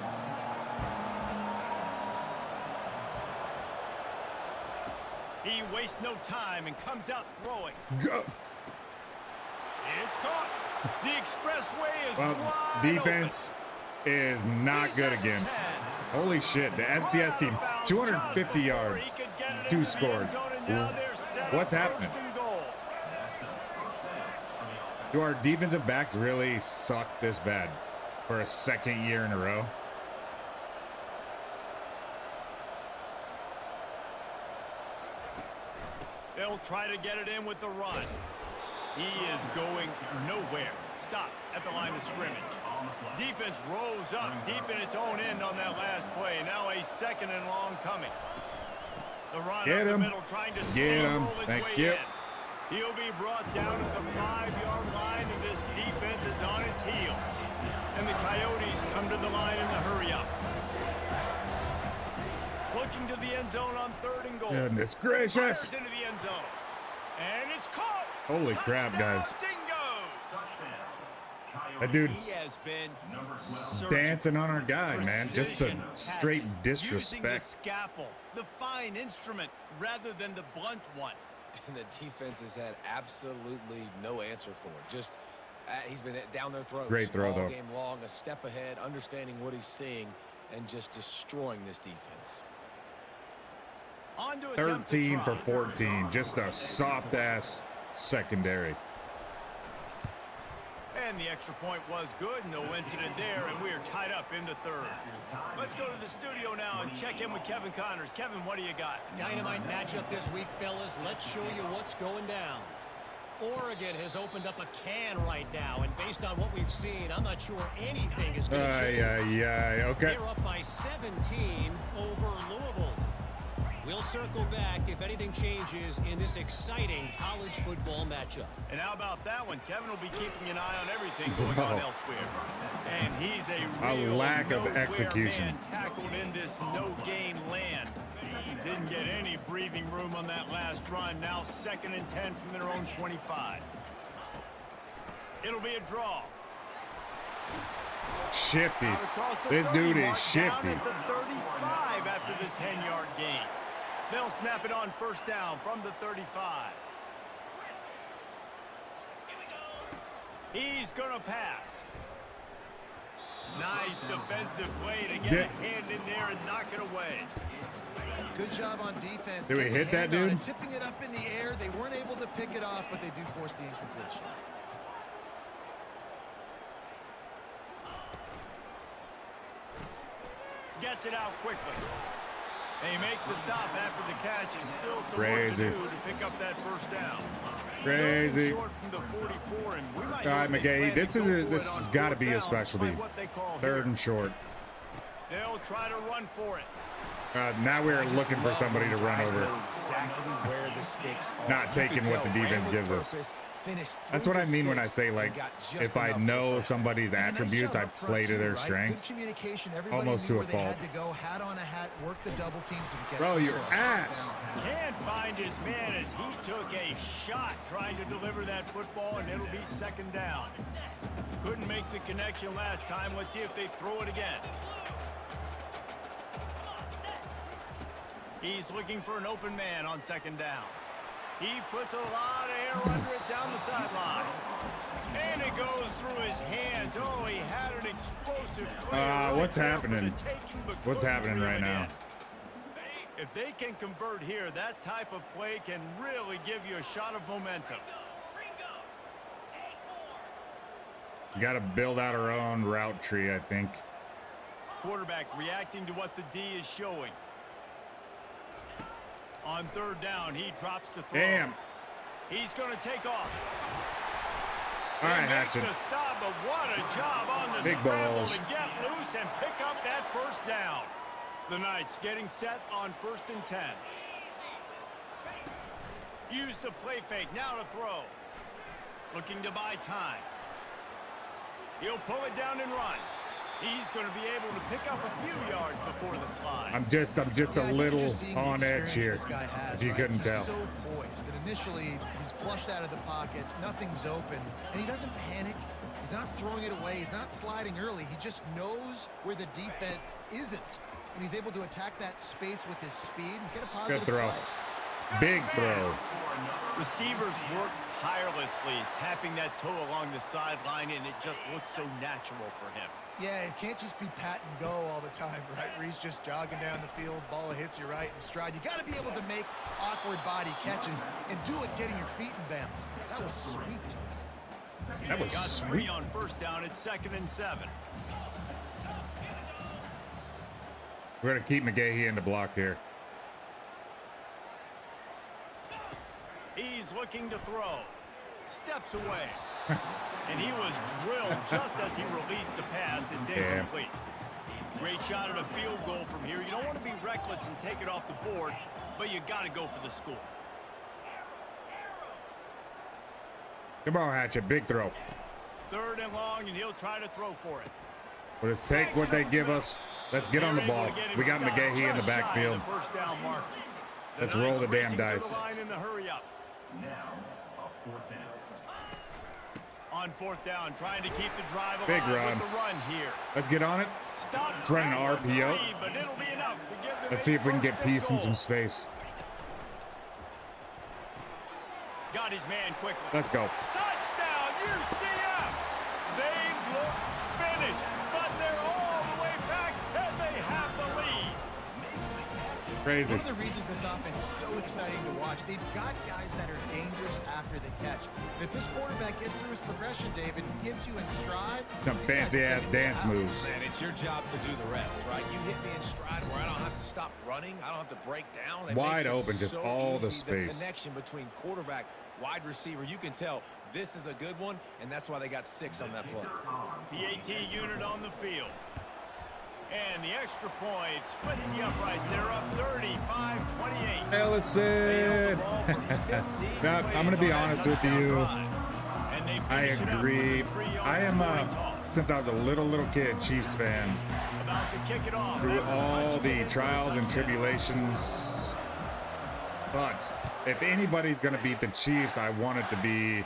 He wastes no time and comes out throwing. Go. It's caught. The expressway is Well, wide defense is open. not He's good at the again. 10. Holy shit, the FCS team, 250 yards, 2 scored. What's happening? Do our defensive backs really suck this bad for a second year in a row? They'll try to get it in with the run. He is going nowhere. Stop at the line of scrimmage. Defense rose up deep in its own end on that last play. Now a second and long coming. The run Get up the him. middle trying to Get him. steamroll his Thank way you. in. He'll be brought down at the 5-yard line, and this defense is on its heels. And the Coyotes come to the line in the hurry up. Looking to the end zone on 3rd and goal. Goodness Fires gracious. into the end zone. And it's caught. Holy crap, Touchdown, guys. Dingoes. That dude's He has been dancing on our guy, man. Just the precision straight passes, disrespect. using the scalpel, the fine instrument, rather than the blunt one. And the defense has had absolutely no answer for it. Just he's been down their throats Great throw, all though. game long, a step ahead, understanding what he's seeing, and just destroying this defense. On to attempt to 13 for try. 14. Just a soft-ass secondary. And the extra point was good. No incident there, and we are tied up in the third. Let's go to the studio now and check in with Kevin Connors. Kevin, what do you got? Dynamite matchup this week, fellas. Let's show you what's going down. Oregon has opened up a can right now, and based on what we've seen, I'm not sure anything is going to change. Okay. They're up by 17 over Louisville. We'll circle back if anything changes in this exciting college football matchup. And how about that one? Kevin will be keeping an eye on everything going on elsewhere. And he's a real lack of nowhere execution. man tackled in this no-gain land. Didn't get any breathing room on that last run. Now 2nd and 10 from their own 25. It'll be a draw. Shifty. Out across the This 30 dude mark, is down shifty. at the 35 after the 10-yard gain. They'll snap it on first down from the 35. He's going to pass. Nice defensive play to get a hand in there and knock it away. Good job on defense. Did we getting a hit that hand on it, dude? Tipping it up in the air. They weren't able to pick it off, but they do force the incompletion. Gets it out quickly. They make the stop after the catch and still some Crazy. work to do to pick up that first down. Crazy. Short from the 44, and we might All right, know they McGahee, plan this to go is for this it on has got to fourth be a down specialty. by what they call 3rd here. and short. They'll try to run for it. Now we're looking for somebody to run Guys over. know exactly where the sticks are. Not You can taking what tell, the ran defense with gives us. purpose, finished That's through what I the mean when I sticks, say, and like, got just if I enough for the know first somebody's And a nice attributes, job I up front play to too, their right? strengths. Good communication. Everybody Almost knew to a where they had fault. to go. Hat on a hat. Work the double teams and get Bro, some your goals. ass. Can't find his man as he took a shot trying to deliver that football, and it'll be 2nd down. Couldn't make the connection last time. Let's see if they throw it again. He's looking for an open man on 2nd down. He puts a lot of air under it down the sideline. And it goes through his hands. Oh, he had an explosive play. What's right there for happening? the taking, but What's couldn't happening reel right it now? in. If they can convert here, that type of play can really give you a shot of momentum. Got to build out our own route tree, I think. Quarterback reacting to what the D is showing. On 3rd down, he drops the throw. Damn. He's going to take off. All right, He makes Hatchet. the stop, but what a job on the Big scramble balls. to get loose and pick up that first down. The Knights getting set on 1st and 10. Use the play fake, now to throw. Looking to buy time. He'll pull it down and run. He's going to be able to pick up a few yards before the slide. I'm just a Yeah, little you're just seeing the on edge experience here. This guy has, If you right? couldn't He's tell. so poised that initially he's flushed out of the pocket, nothing's open, and he doesn't panic. He's not throwing it away. He's not sliding early. He just knows where the defense isn't, and he's able to attack that space with his speed and get a positive Good throw. play. Big throw. Receivers work tirelessly, tapping that toe along the sideline, and it just looks so natural for him. Yeah, it can't just be pat and go all the time, right? Where he's just jogging down the field, ball hits you right in stride. You got to be able to make awkward body catches and do it getting your feet in bounds. That was sweet. That was Got 3 sweet. on 1st down at 2nd and 7. We're going to keep McGahee in the block here. He's looking to throw. Steps away. And he was drilled just as he released the pass. It's incomplete. Great shot at a field goal from here. You don't want to be reckless and take it off the board, but you got to go for the score. Come on, Hatchet. Big throw. 3rd and long, and he'll try to throw for it. We'll just take what they give us. Let's get on the They're able ball. to get him We got stopped McGahee in the just shy of backfield. the first down marker. Let's roll the Knights damn racing to dice. the line in the hurry up. On fourth down, trying to keep the drive Big alive run. with the run here. Let's get on it. Stop Let's run an trying to RPO. lead, but it'll be enough to give them Let's a see if we can get first and peace in goal. some space. Got his man quickly. Let's go. Touchdown, UCF! They look finished, but they're all the way back, and they have the lead. Crazy. One of the reasons this offense is so exciting to watch, they've got guys that are dangerous after the catch. And if this quarterback gets through his progression, David, hits you in stride, Some these guys fancy will ass take it dance out. moves. Man, it's your job to do the rest, right? You hit me in stride where I don't have to stop running. I don't have to break down. It Wide makes it open, just so all the easy. space. The connection between quarterback, wide receiver, you can tell this is a good one, and that's why they got 6 on that play. PAT unit on the field. And the extra point splits the uprights. They're up 35-28. Ellison. Now, I'm going to be honest with you. I agree. I am, since I was a little kid, Chiefs fan. About to kick it off. Through all the trials and tribulations. But if anybody's going to beat the Chiefs, I want it to be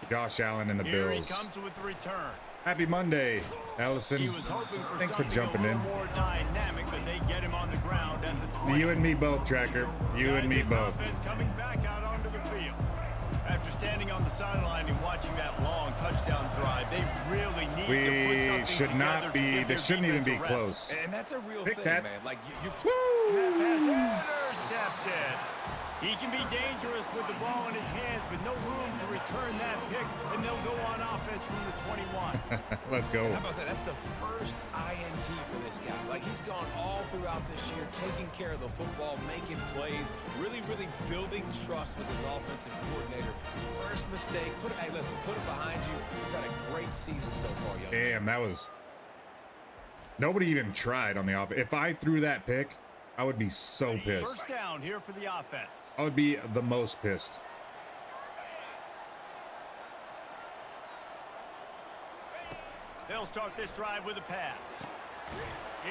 Josh Allen and the Here he Bills. comes with the return. Happy Monday, He Ellison. was hoping for Thanks for something jumping a in. little more dynamic, but they get him on the ground at the 20. You and me both, Tracker. You and me This both. offense coming back out onto the field. After standing on the sideline and watching that long touchdown drive, they really need to put We something should not together to be, give their this shouldn't even defense be a rest. close. And that's a real Pick thing, that. man. Like, you That pass intercepted. He can be dangerous with the ball in his hands, but no room to return that pick, and they'll go on offense from the 21. Let's go. How about that? That's the first INT for this guy. Like, he's gone all throughout this year, taking care of the football, making plays, really building trust with his offensive coordinator. First mistake, hey, listen, put it behind you. You've had a great season so far, young man. Damn, that was... Nobody even tried on the offense. If I threw that pick, I would be so pissed. First down here for the offense. I would be the most pissed. They'll start this drive with a pass.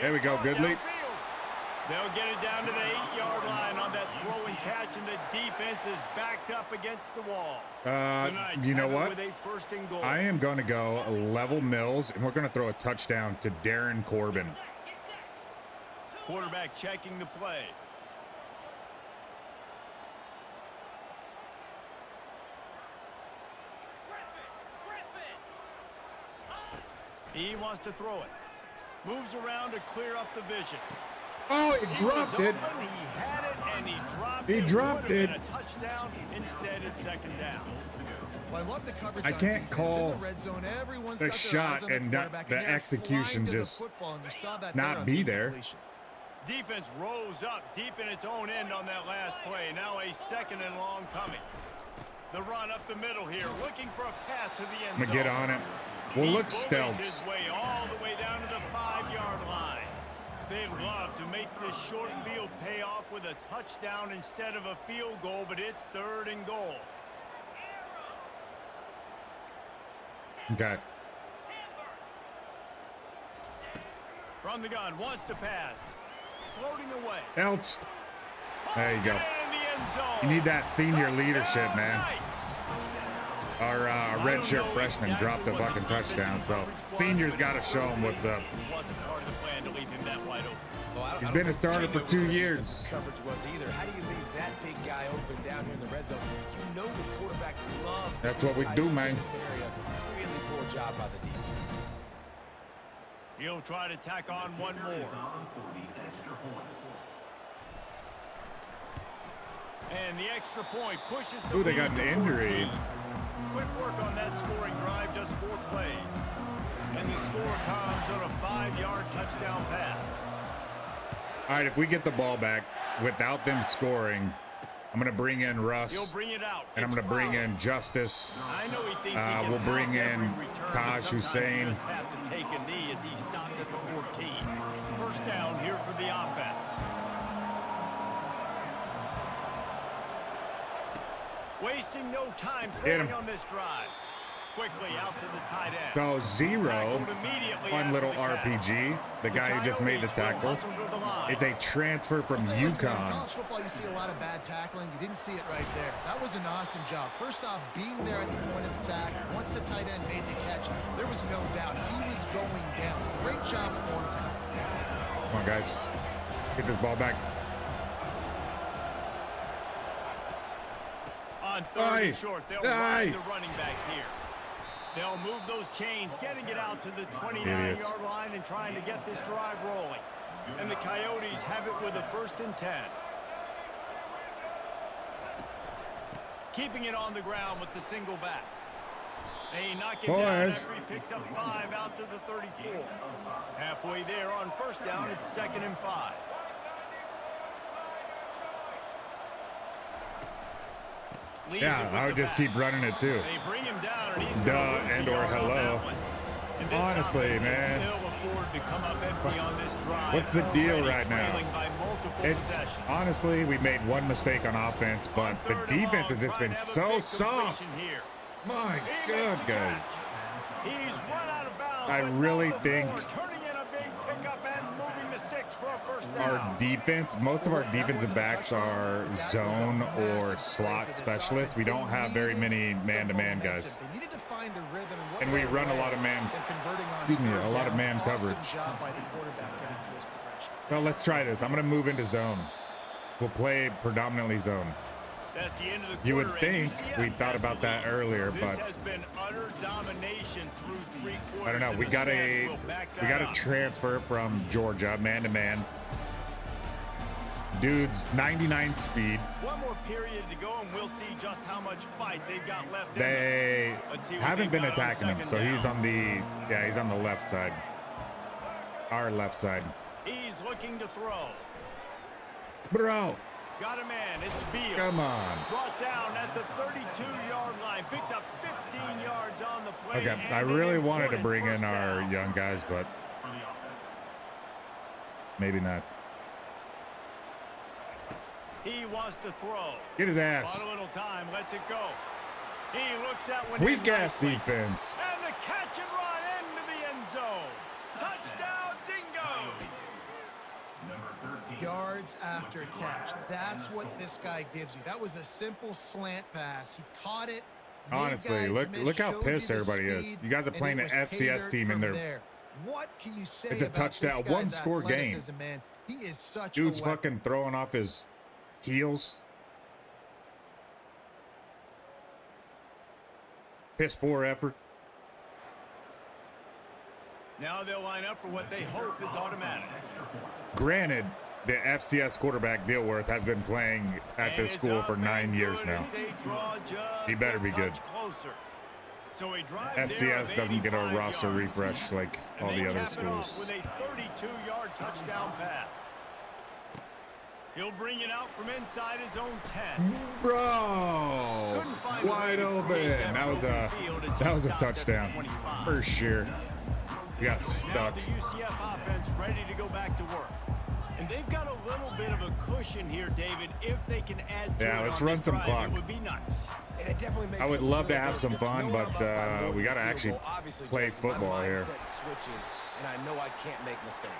There we go, It's Goodley. downfield. They'll get it down to the 8-yard line on that throw and catch, and the defense is backed up against the wall. The Knights You know have it what? with a first and goal. I am going to go level Mills, and we're going to throw a touchdown to Darren Corbin. Quarterback checking the play. He wants to throw it. Moves around to clear up the vision. Oh, he dropped it. Open, he had it, and he dropped He it. dropped Would have it. been a touchdown. Instead, it's second down. Well, I love the coverage I on can't defense. call In the red zone, everyone's the got their shot eyes on the and not quarterback, the they're execution flying to the just football, and you saw that not there on be the there. completion. Defense rose up deep in its own end on that last play. Now a second and long coming. The run up the middle here, looking for a path to the end I'm going zone. to get on it. We'll He look bullies stealths. his way all the way down to the 5-yard line. They'd love to make this short field pay off with a touchdown instead of a field goal, but it's third and goal. Okay. From the gun, wants to pass. Floating away. Else. There you go. Holds it in the end zone. You need that senior leadership, Touchdown, man. Knights. Our redshirt freshman dropped a fucking touchdown, so seniors got to show him what's up. Wasn't part of the plan to leave him that wide open. Well, I He's don't been a think starter Jimmy for 2 knew years. what the coverage was either. How do you leave that big guy open down here in the red zone? You know the quarterback loves. That's the what we tight do, ends in man. this area. Really poor job by the defense. He'll try to tack on one more. And the extra point pushes the Ooh, they got lead an to injury. 14. Quick work on that scoring drive, just 4 plays. And the score comes on a 5-yard touchdown pass. All right, if we get the ball back without them scoring, I'm going to bring in He'll Russ, bring it out. and I'm It's going to bring fouled. in Justice. I know he thinks he can we'll bring pass every in return, but Taj sometimes Hussein. You just have to take a knee as he stopped at the 14. First down here for the offense. Wasting no time Hit him. throwing on this drive. Quickly out to the tight end. So Zero, Tackled immediately fun after little the catch. RPG, the guy who just made the Coyotes will tackle, hustle to the line. is a transfer from I'll say this, man, in UConn. college football, you see a lot of bad tackling. You didn't see it right there. That was an awesome job. First off, being there at the point of attack. Once the tight end made the was no doubt he was going down. Great job form tackle. Come on, guys. Get this ball back. On third and short, they'll ride the running back here. They'll move those chains, getting it out to the 29-yard line and trying to get this drive rolling. And the Coyotes have it with a 1st and 10. Keeping it on the ground with the single back. They knock it down after he picks up 5 out to the 34. Halfway there on 1st down, it's 2nd and 5. Yeah, I would just keep running it too. They bring him down and he's Duh and or hello. Honestly, man. What's the deal right now? It's honestly, we made one mistake on offense, but the defense has just been so soft. My God, guys. He's run out of bounds. I really think turning in a big pickup and moving the sticks for a 1st down. our defense, most of our defensive backs are zone or slot specialists. We don't have very many man-to-man guys. And we run a lot of man, a lot of man coverage. Well, let's try this. I'm going to move into zone. We'll play predominantly zone. That's the end of the You would quarter, think UCF we thought about that earlier, This but has been utter domination through 3 quarters. I don't know. and We the got stats a will back that up. transfer from Georgia, man-to-man. Dude's 99 speed. One more period to go, and we'll see just how much fight they've got left. They Let's see what haven't they've been got on attacking him, 2nd so down. he's on the he's on the left side. Our left side. He's looking to throw. Bro, Got a man. It's Beal. come on. Brought down at the 32-yard line. Picks up 15 yards on the play. Okay, and I an really wanted to important bring in 1st our down. young guys, but maybe not. He wants to throw. Get his ass. On a little time. Lets it go. He looks that one. Weak in ass nicely. defense. And the catch and run into the end zone. Touchdown, Dingoes. Yards after catch. That's what this guy gives you. That was a simple slant pass. He caught it. made Honestly, guys look miss, how showed pissed you the everybody is. speed, You guys are and playing it the was FCS catered team in from there. What can you say It's a about touchdown, this guy's one-score game. athleticism, man? He is such Dude's a weapon. fucking throwing off his heels. Piss poor effort. Now they'll line up for what they hope is automatic. Granted, the FCS quarterback Dilworth has been playing at this And school it's for up and 9 years good now. as they draw just He better a be good. touch closer. So he drives there FCS of doesn't get a 85 roster yards. refresh like And all they the other cap it off schools. with a 32-yard touchdown pass. He'll bring it out from inside his own 10. Bro, Couldn't find a way wide to open. create That was a open field as he that was a stopped at the touchdown 25. for sure. We got Now stuck. the UCF offense ready to go back to work. And they've got a little bit of a cushion here, David, if they can add to Yeah, it let's on run this some drive, clock. It would be nice. And it definitely makes I would it love to good. have some There's fun, no but doubt about it. we got to Field actually goal, obviously, play Jesse, my football here. mindset switches, and I know I can't make mistakes.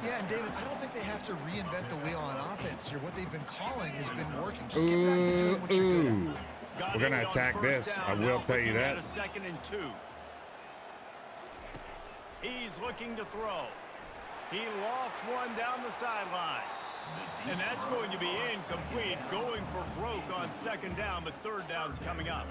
Yeah, and David, I don't think they have to reinvent the wheel on offense here. What they've been calling has been working. Just get back to doing what you're good at. Got We're gonna it on attack 1st this. down, I will now tell you looking at that. a 2nd and 2. He's looking to throw. He lofts one down the sideline. And that's going to be incomplete, going for broke on 2nd down, but 3rd down's coming up.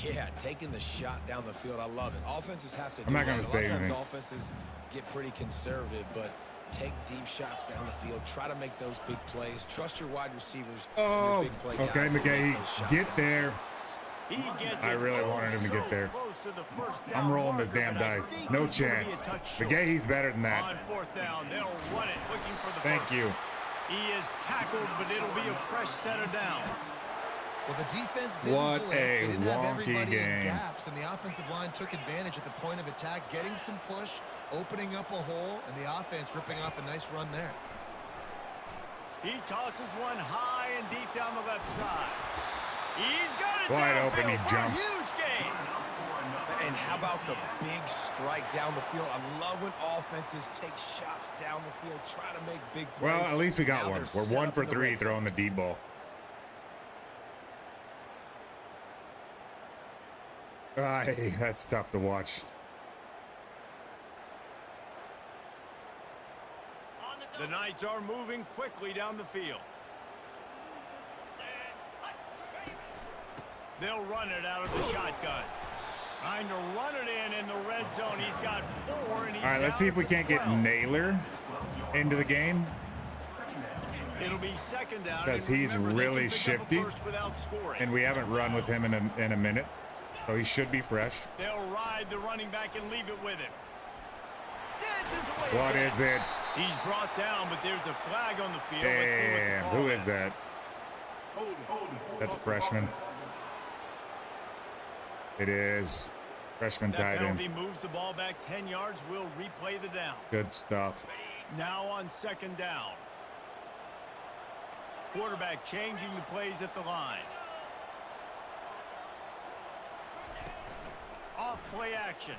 Yeah, taking the shot down the field, I love it. Offenses have to do I'm not gonna that. say A lot of anything. times offenses get pretty conservative, but take deep shots down the field. Try to make those big plays. Trust your wide receivers. and your Oh, big play okay, guys to make McGahee, those shots get down. there. He gets I it really wanted him to get so there. close to the 1st I'm down rolling this marker, damn but I dice. think No he's gonna be a chance. touch short. McGahee's better than that. On 4th down, they'll run it, looking for the Thank first. you. He is tackled, but it'll be a fresh set of downs. Well, the defense didn't What blitz. a They didn't have wonky everybody in game. gaps, and the offensive line took advantage at the point of attack, getting some push, opening up a hole, and the offense ripping off a nice run there. He tosses one high and deep down the left side. He's got it Wide downfield open, he for jumps. a huge gain. And how about the big strike down the field? I love when offenses take shots down the field, try to make big plays. Well, at least we got Now one. they're We're set 1 up for in the 3 red zone. throwing the deep ball. Ay, that's tough to watch. The Knights are moving quickly down the field. They'll run it out of the shotgun. Trying to run it in the red zone. He's got 4, and he's All right, let's see if we can't get Naylor into the game. It'll be second down. Because he's really shifty, and we haven't run with him in a minute. So he should be fresh. They'll ride the running back and leave it with him. What is it? He's brought down, but there's a flag on the field. Damn, who is that? That's a freshman. It is. Freshman tight end. Penalty moves the ball back 10 yards. We'll replay the down. Good stuff. Now on second down. Quarterback changing the plays at the line. Off play action.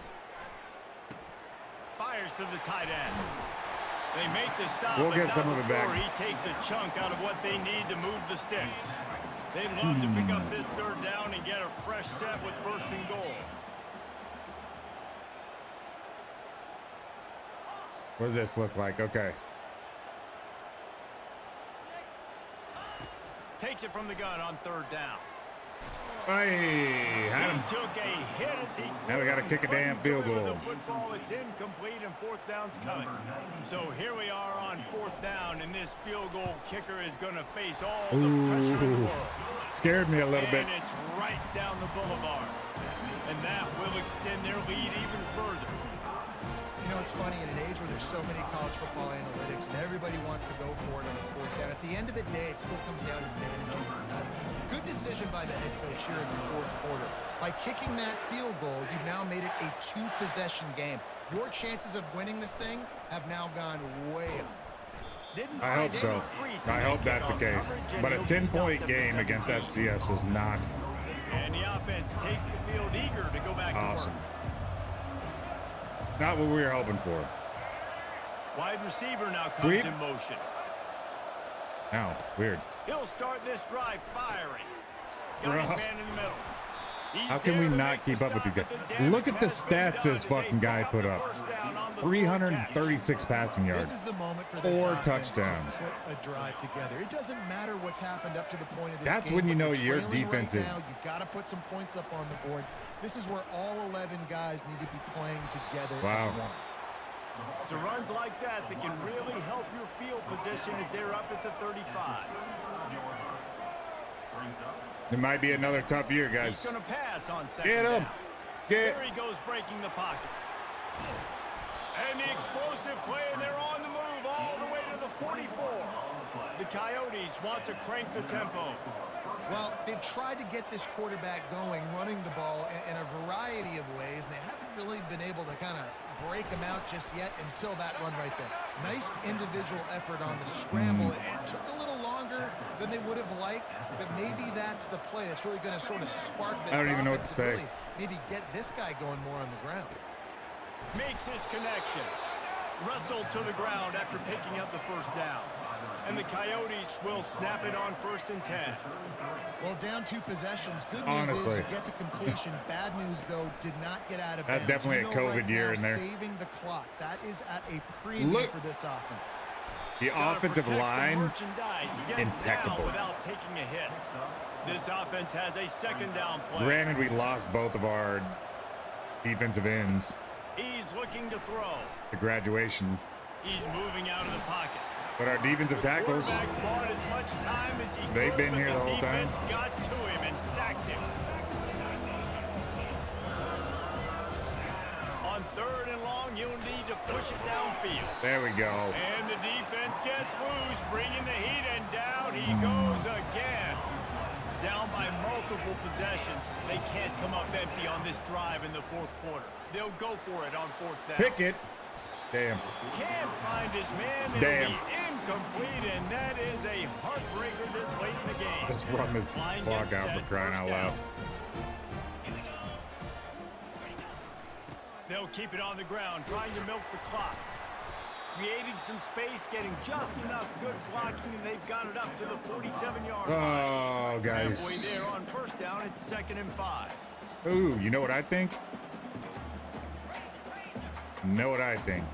Fires to the tight end. They make the stop. We'll get some of it back. He takes a chunk out of what they need to move the sticks. They'd love to pick up this third down and get a fresh set with 1st and goal. What does this look like? Okay. Takes it from the gun on 3rd down. Hey, had him. He took a hit as he Now we got to kick a damn field goal. the football. It's incomplete and 4th down's coming. So here we are on 4th down, and this field goal kicker is going to face all the pressure in the world. Scared me a little bit. And it's right down the boulevard. And that will extend their lead even further. You know, it's funny, in an age where there's so many college football analytics and everybody wants to go for it on the 4th down, at the end of the day, it still comes down to managing. Good decision by the head coach here in the 4th quarter. By kicking that field goal, you've now made it a 2-possession game. Your chances of winning this thing have now gone way up. I hope so. I hope that's the case. But a 10-point game against FCS is not. And the offense takes the field eager to go back awesome. to work. Not what we were hoping for. Wide receiver now comes in motion. Ow, weird. He'll start this drive firing. Got his man in the middle. How can we not keep up with these guys? Look at the stats this fucking guy put up. 336 passing yards. This is the moment for this 4 offense to touchdowns. put a drive together. It doesn't matter what's happened up to the point of this That's game, when you but know you're your trailing defense right is. now. You've got to put some points up on the board. This is where all 11 guys need to be playing together as one. It's runs like that that can really help your field position as they're up at the 35. It might be another tough year, guys. He's going to pass on second Get him. down. Get. There he goes, breaking the pocket. And the explosive play, and they're on the move all the way to the 44. The Coyotes want to crank the tempo. Well, they've tried to get this quarterback going, running the ball in a variety of ways, and they haven't really been able to kind of break him out just yet until that run right there. Nice individual effort on the scramble. It took a little longer than they would have liked, but maybe that's the play. It's really going to sort of spark this. I don't even know what to say. Really maybe get this guy going more on the ground. Makes his connection. Wrestled to the ground after picking up the first down. And the Coyotes will snap it on 1st and 10. Well, down 2 possessions. Good news is you get the completion. Bad news, though, did not get out of bounds. That's definitely a COVID year in there. Saving the clock. That is at a premium for this offense. The offensive line, impeccable. Without taking a hit. This offense has a 2nd down play. Granted, we lost both of our defensive ends. He's looking to throw. The graduation. He's moving out of the pocket. But our defensive tackles, they've been here the whole time. Got to him and sacked him. On 3rd and long, you'll need to push it downfield. There we go. And the defense gets loose, bringing the heat, and down he goes again. Down by multiple possessions. They can't come up empty on this drive in the 4th quarter. They'll go for it on 4th down. Pick it. Damn. Can't find his man. It'll Damn. be incomplete, and that is a heartbreaker this late in the game. Let's run this clock out for crying out loud. They'll keep it on the ground, trying to milk the clock. Creating some space, getting just enough good blocking, and they've got it up to the 47-yard line. Oh, guys. Halfway there on 1st down, it's 2nd and 5. Ooh, you know what I think? Know what I think?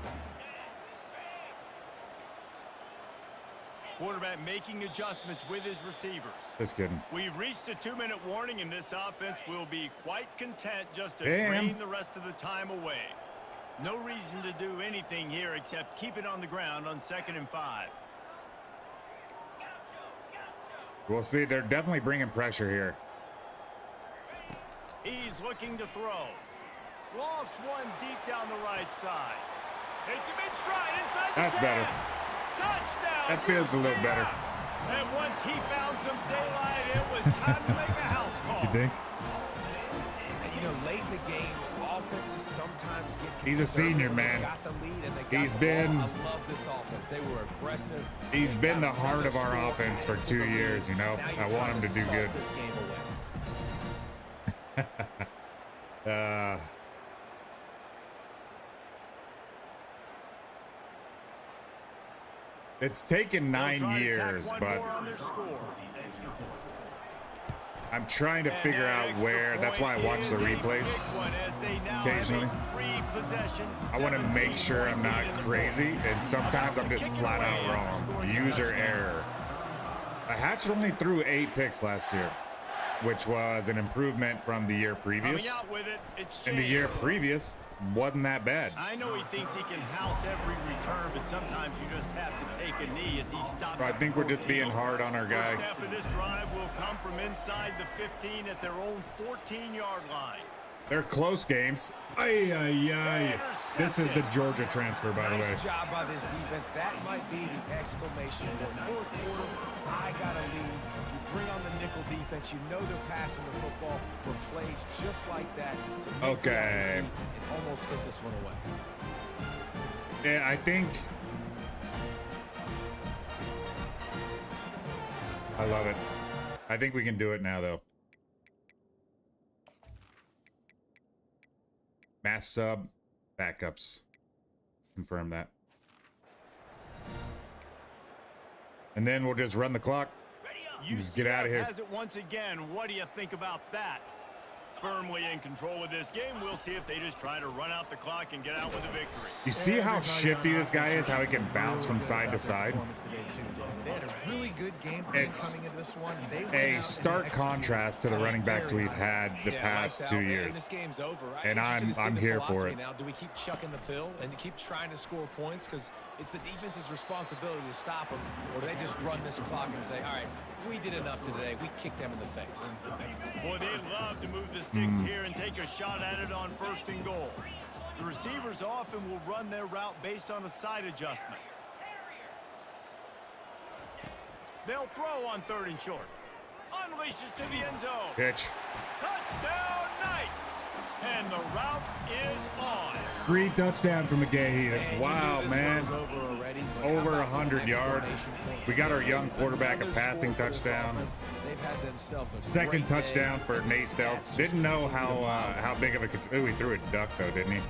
Quarterback making adjustments with his receivers. Just kidding. We've reached a 2-minute warning, and this offense will be quite content just to Damn. drain the rest of the time away. No reason to do anything here except keep it on the ground on 2nd and 5. We'll see. They're definitely bringing pressure here. He's looking to throw. Lost one deep down the right side. It's a mid-stride inside the 10. That's better. Touchdown. That feels a little UCF. better. And once he found some daylight, it was time to make a house call. You think? And, you know, late in the games, offenses sometimes get He's a senior, conservative. man. They got the lead and they got He's the been- ball. I love this offense. They were aggressive. He's They been the got heart of our another offense score for added 2 to the years, lead. you know? Now I you're want trying him to do salt good. this game away. It's taken They'll 9 try to tack years, one but more on their score. I'm trying to And figure that out extra where. That's why I point watch the is a replays big one as they now have a occasionally. 3-possession, I want to make sure I'm 17-point not lead in the crazy, fourth. and sometimes I'm just Kick it flat away out after wrong. scoring a User touchdown. error. Hatch only threw 8 picks last year, which was an improvement from the year previous. Coming out with it, it's And the year James. previous wasn't that bad. I know he thinks he can house every return, but sometimes you just have to take a knee as he stops. I think we're just being hard on our First guy. snap of this drive will come from inside the 15 at their own 14-yard line. They're close games. Ay, ay, ay. This is the Georgia transfer, by the way. Nice job by this defense. That might be the exclamation point. Fourth quarter, I got a lead. You bring on the nickel defense. You know they're passing the football for plays just like that to make the Okay. other team and almost put this one away. Yeah, I think. I love it. I think we can do it now, though. Mass sub, backups. Confirm that. And then we'll just run the clock. Just get out of here. UCF has it once again. What do you think about that? Firmly in control of this game. We'll see if they just try to run out the clock and get out with a victory. You see how Everybody shifty on this guy offense is, how he can really bounce from good side to about their side? performance today, too, Dave. They had a really good game plan It's coming into this one. They went out A and stark executed contrast to the at a running backs very we've high had the Yeah, past lights 2 out, man. years. This game's over. And Interested to see I'm the here for philosophy it. Now, do we keep chucking the pill and keep trying to score points because it's the defense's responsibility to stop them, or do they just run this clock and say, all right, we did enough today, we kicked them in the face? Boy, they love to move the sticks here and take a shot at it on 1st and goal. The receivers often will run their route based on a side adjustment. They'll throw on 3rd and short. Unleashes to the end zone. Pitch. Touchdown Knights! And the route is on. 3 touchdowns from McGahee. That's And you wow, knew this man. was over already, but how Over about 100 an yards. exclamation point? We got our young quarterback a Another passing score for this touchdown. offense. They've had themselves a Second great day. touchdown for The Nate stats Stelz. just Didn't know continue to pile up. how big of a. Oh, he threw a duck though, didn't he?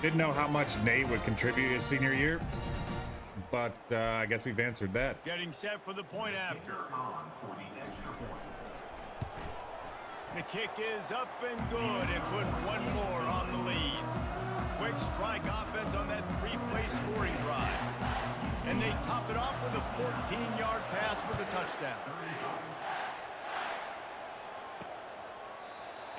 Didn't know how much Nate would contribute his senior year, but I guess we've answered that. Getting set for the point after. The kick is up and good and put one more on the lead. Quick strike offense on that 3-play scoring drive. And they top it off with a 14-yard pass for the touchdown.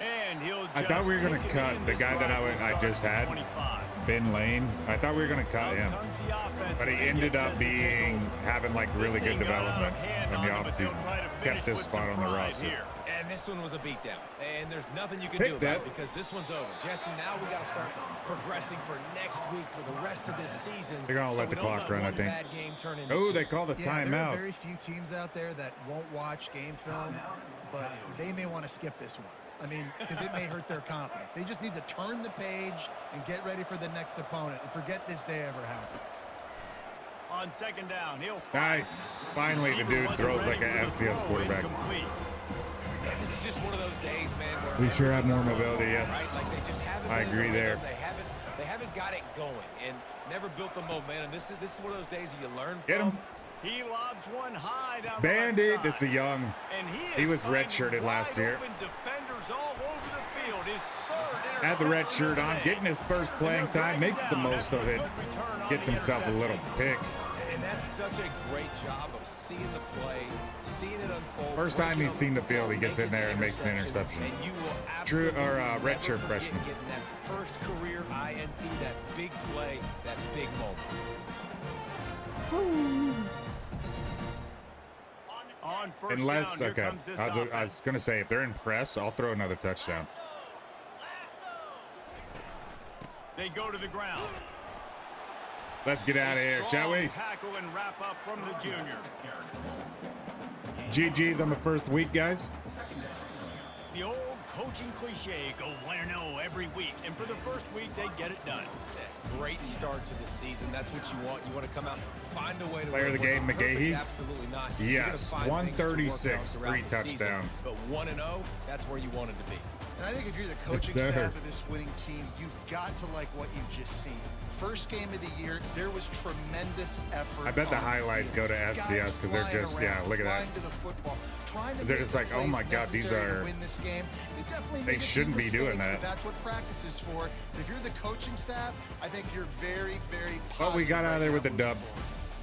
And he'll I thought we were gonna take it cut in. the This guy that drive will I start just at had. 25. Ben Lane. I thought we were gonna cut Out him, comes the offense but he as they ended get up set to take over. having like really This good thing got out of development hand in on the them, but they'll offseason. try to Kept finish this with spot on the some pride roster. here. And this one was a beatdown. And there's nothing you can Pick do about that. it because this one's over. Jesse, now we got to start progressing for next week for the rest of this season. They're gonna let we the don't clock run, I one think. bad game turn into Oh, two. they called a Yeah, there are timeout. very few teams out there that won't watch game film, but they may want to skip this one. I mean, because it may hurt their confidence. They just need to turn the page and get ready for the next opponent and forget this day ever happened. On 2nd down, he'll fire. Nice. Finally, the dude Receiver throws wasn't like an ready for the FCS throw, quarterback. incomplete. And this is just one of those days, man, where We sure have everything more is going mobility, wrong, yes. Right? Like they just haven't I been in agree the there. rhythm. They haven't got it going and never built the momentum. This is one of those days that you learn from. Get him. He lobs one high down the Bandit. right This is side. young. And He is was finding redshirted last year. wide open defenders all over the field. His third Had the red interception shirt of the on, day. getting his first playing And they'll time, drag makes him the down most after of a it. good return on Gets the himself a little interception. pick. And that's such a great job of seeing the play, seeing it unfold. First time he's seen the field, he gets in there and makes an interception. And you will True, absolutely or never redshirt forget freshman. getting that first career INT, that big play, that big moment. On first Unless, down, here okay, comes this I was offense. going to say, if they're in press, I'll throw another touchdown. They go to the ground. Let's get out of here, shall we? Tackle and wrap up from the junior. GG's on the first week, guys. The old coaching cliche, go 1-0 every week. And for the first week, they get it done. Great start to the season. That's what you want. You want to come out, find a way to Player of the win. game, Was it perfect? McGahee? Absolutely not. You're gonna Yes, find things to work out 136, throughout 3 the season, touchdowns. but 1-0, that's where you wanted to be. And I think if you're the coaching sir. staff of this winning team, you've got to like what you've just seen. First game of the year, there was tremendous effort. I bet the on highlights field. go to FCS because they're Guys just, flying yeah, around, look at that. flying to the football, trying to They're make just the like, oh plays my God, these necessary to are- win this game. They definitely They made a few shouldn't be doing mistakes, that. but that's what practice is for. If you're the coaching staff, I think you're very, very positive. But we got out of there with the dub.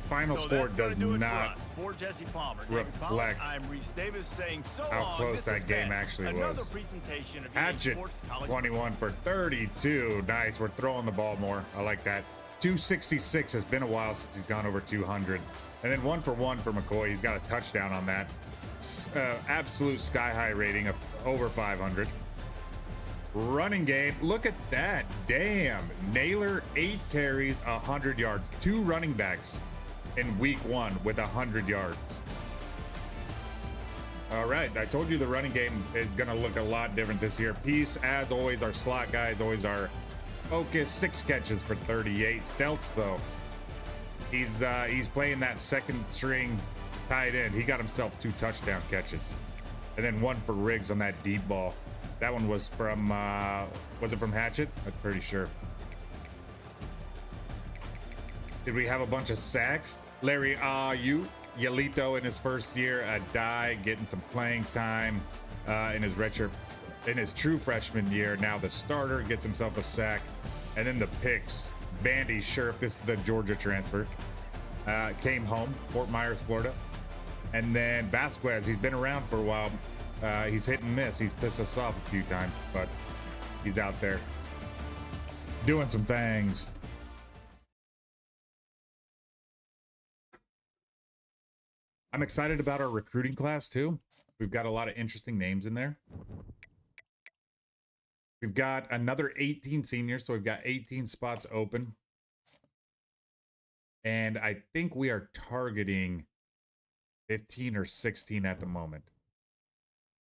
Final So score that's gonna does do it not. For Jesse Palmer, David reflect Pollack, I'm Reese Davis saying so how long. close This that has game been actually another was. presentation of EA Hatchet, Sports College 21 for 32. Nice. We're throwing the ball more. I like that. 266 has been a while since he's gone over 200. And then 1 for 1 for McCoy. He's got a touchdown on that. Absolute sky high rating of over 500. Running game. Look at that. Damn. Naylor, 8 carries, 100 yards. 2 running backs in week 1 with 100 yards. All right, I told you the running game is going to look a lot different this year. Peace, as always, our slot guy is always our focus. 6 catches for 38. Stelz, though, he's playing that second string tight end. He got himself 2 touchdown catches. And then 1 for Riggs on that deep ball. That one was from, was it from Hatchet? I'm pretty sure. Did we have a bunch of sacks? Larry Yalito in his first year, a die, getting some playing time in his redshirt, in his true freshman year. Now the starter gets himself a sack, and then the picks. Bandy Sheriff, this is the Georgia transfer, came home, Fort Myers, Florida, and then Vasquez. He's been around for a while. He's hit and miss. He's pissed us off a few times, but he's out there doing some things. I'm excited about our recruiting class too. We've got a lot of interesting names in there. We've got another 18 seniors, so we've got 18 spots open. And I think we are targeting 15 or 16 at the moment.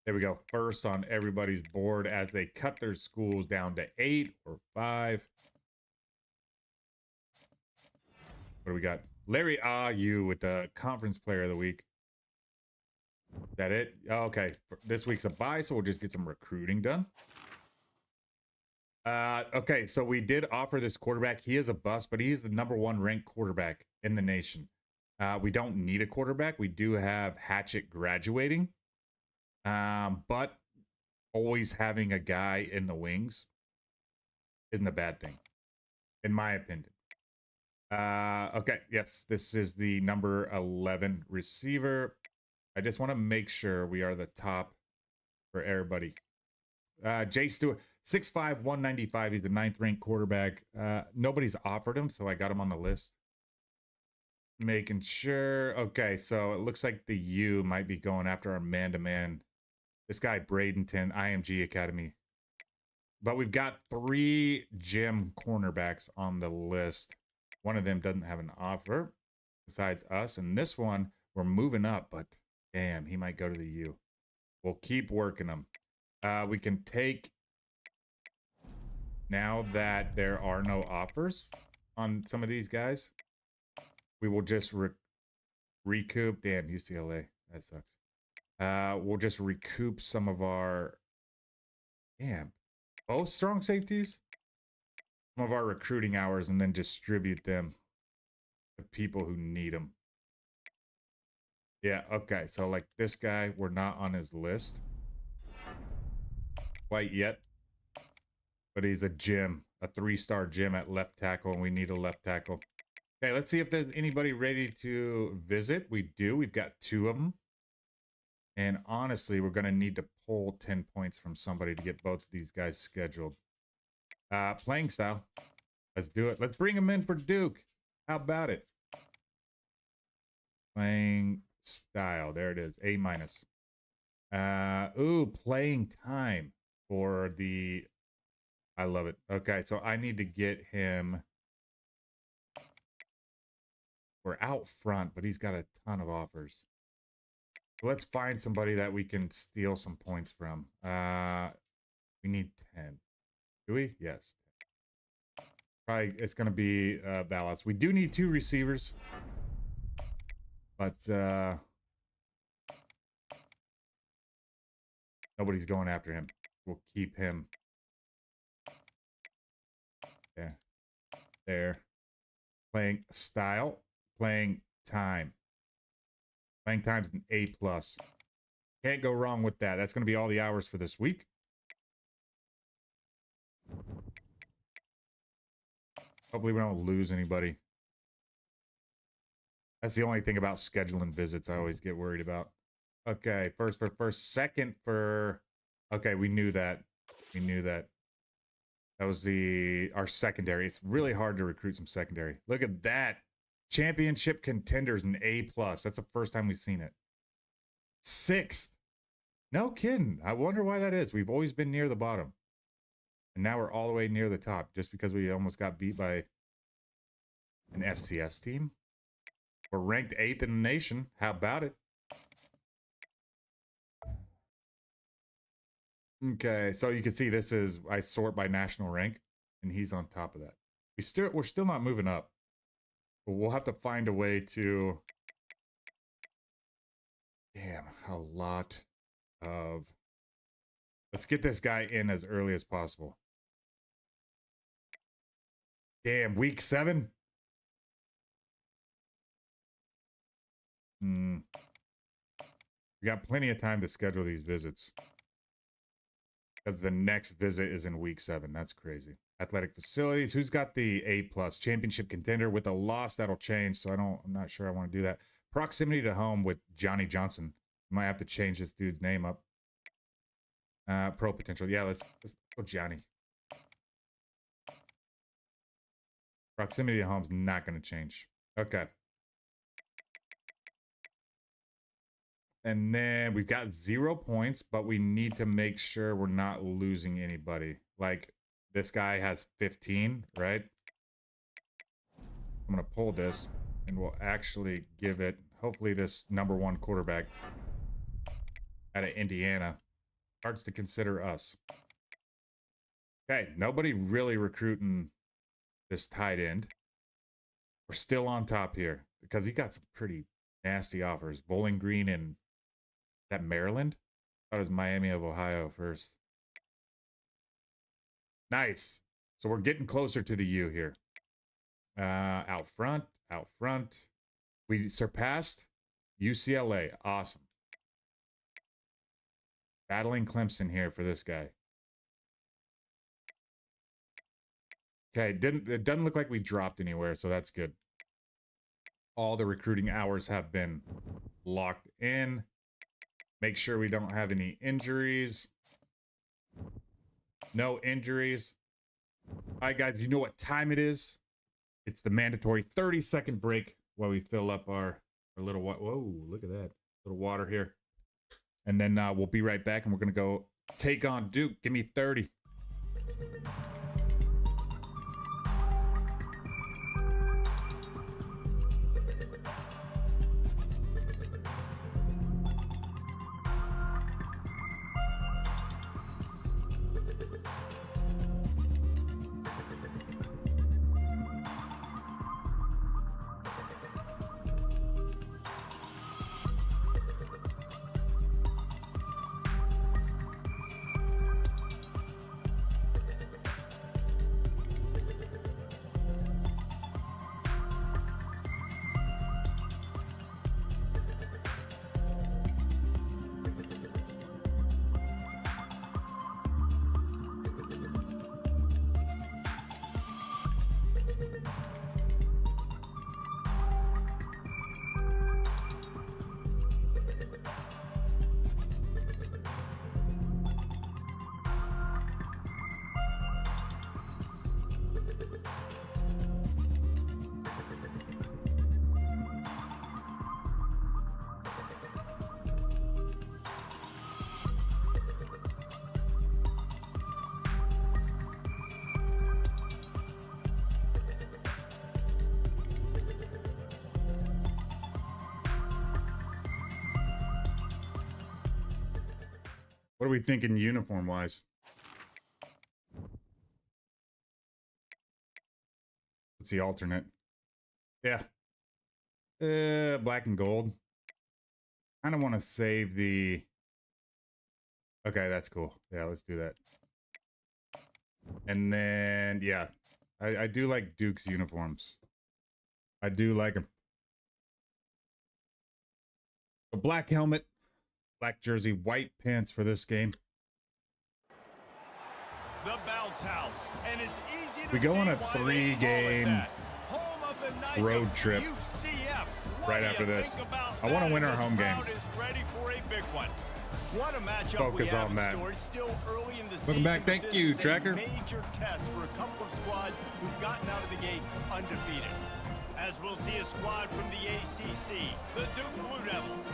There we go. First on everybody's board as they cut their schools down to 8 or 5. What do we got? Larry Ayu with the conference player of the week. Is that it? Oh, okay. This week's a bye, so we'll just get some recruiting done. Okay, so we did offer this quarterback. He is a bust, but he's the #1 ranked quarterback in the nation. We don't need a quarterback. We do have Hatchet graduating. But always having a guy in the wings isn't a bad thing, in my opinion. Okay, yes, this is the number 11 receiver. I just want to make sure we are the top for everybody. Jay Stewart, 6'5", 195. He's the 9th ranked quarterback. Nobody's offered him, so I got him on the list. Making sure. Okay, so it looks like the U might be going after our man-to-man. This guy, Bradenton, IMG Academy. But we've got 3 gym cornerbacks on the list. One of them doesn't have an offer besides us. And this one, we're moving up, but damn, he might go to the U. We'll keep working him. We can take, now that there are no offers on some of these guys, we will just recoup. Damn, UCLA, that sucks. We'll just recoup some of our, both strong safeties, some of our recruiting hours, and then distribute them to people who need them. Yeah, okay, so like this guy, we're not on his list quite yet, but he's a gym, a 3-star gym at left tackle, and we need a left tackle. Okay, let's see if there's anybody ready to visit. We do. We've got 2 of them. And honestly, we're going to need to pull 10 points from somebody to get both of these guys scheduled. Playing style. Let's do it. Let's bring them in for Duke. How about it? Playing style. There it is. A minus. Playing time for the... I love it. Okay, so I need to get him... We're out front, but he's got a ton of offers. Let's find somebody that we can steal some points from. We need 10. Do we? Yes. Probably it's going to be balanced. We do need 2 receivers. But nobody's going after him. We'll keep him. Yeah. There. Playing style. Playing time. Playing time's an A+. Can't go wrong with that. That's going to be all the hours for this week. Hopefully we don't lose anybody. That's the only thing about scheduling visits I always get worried about. Okay, first for first, second for... Okay, we knew that. We knew that. That was our secondary. It's really hard to recruit some secondary. Look at that. Championship contenders an A+. That's the first time we've seen it. 6th. No kidding. I wonder why that is. We've always been near the bottom. And now we're all the way near the top just because we almost got beat by an FCS team. We're ranked 8th in the nation. How about it? Okay, so you can see this is, I sort by national rank, and he's on top of that. We're still not moving up. But we'll have to find a way to... Damn, a lot of... Let's get this guy in as early as possible. Damn, week 7? We got plenty of time to schedule these visits. Because the next visit is in week 7. That's crazy. Athletic facilities. Who's got the A+? Championship contender with a loss. That'll change. So I'm not sure I want to do that. Proximity to home with Johnny Johnson. Might have to change this dude's name up. Pro potential. Yeah, let's go Johnny. Proximity to home's not going to change. Okay. And then we've got 0 points, but we need to make sure we're not losing anybody. Like, this guy has 15, right? I'm going to pull this, and we'll actually give it, hopefully this #1 quarterback out of Indiana starts to consider us. Okay, nobody really recruiting this tight end. We're still on top here because he got some pretty nasty offers. Bowling Green and that Maryland? I thought it was Miami of Ohio first. Nice. So we're getting closer to the U here. Out front. We surpassed UCLA. Awesome. Battling Clemson here for this guy. Okay, it doesn't look like we dropped anywhere, so that's good. All the recruiting hours have been locked in. Make sure we don't have any injuries. No injuries. All right, guys, you know what time it is. It's the mandatory 30-second break while we fill up our little... Whoa, look at that. Little water here. And then we'll be right back, and we're going to go take on Duke. Give me 30. What are we thinking uniform-wise? What's the alternate? Yeah. Black and gold. Kind of want to save the... Okay, that's cool. Yeah, let's do that. And then, yeah. I do like Duke's uniforms. I do like them. A black helmet, black jersey, white pants for this game. The bounce house, and it's easy to We go see on a why they 3-game call it that. Home of the Knights road of trip UCF. What right do after you this. think about I want to that? win our This home crowd games. is ready for a big one. What a matchup Focus we have on in that. store. It's still early in the Welcome season, back. but Thank this you, is a Tracker. major test for a couple of squads who've gotten out of the gate undefeated. As we'll see a squad from the ACC, the Duke Blue Devils,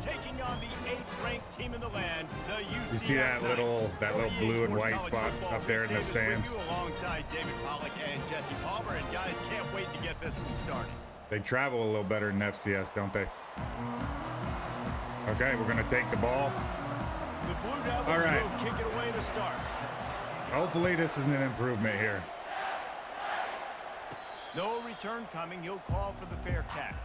taking on the 8th-ranked team in the land, the UCF. You see that little blue and white spot up there in the stands? Alongside David Pollack and Jesse Palmer, and guys can't wait to get this one started. They travel a little better than FCS, don't they? Okay, we're going to take the ball. The Blue Devils All right. will kick it away to start. Hopefully this is an improvement here. No return coming. He'll call for the fair catch.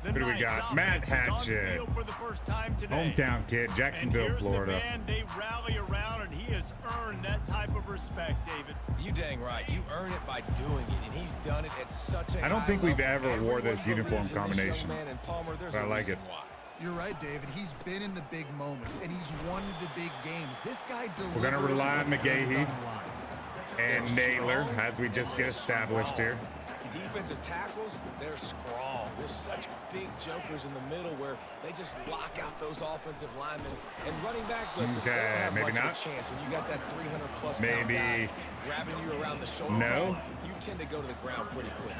The Who do we Knights got? Matt offense is on the Hatchett. field for the first time today. Hometown kid, And Jacksonville, here's Florida. the man they rally around, and he has earned that type of respect, David. You dang right. You earn it by doing it, and he's done it at such a I don't high think we've level. ever wore this Everyone uniform believes in this young combination, man, and Palmer, there's but I a like reason it. why. You're right, David. He's been in the big moments, and he's won the big games. This guy delivers. We're gonna rely on when the game's McGahee on the line. And Naylor, as we just get established here. Defensive tackles, they're strong. There's such big jokers in the middle where they just lock out those offensive linemen. And running backs, listen, they Okay, don't have maybe much not. of a chance when you got that 300-plus Maybe. pound guy grabbing you around the shoulder. No. You tend to go to the ground pretty quick.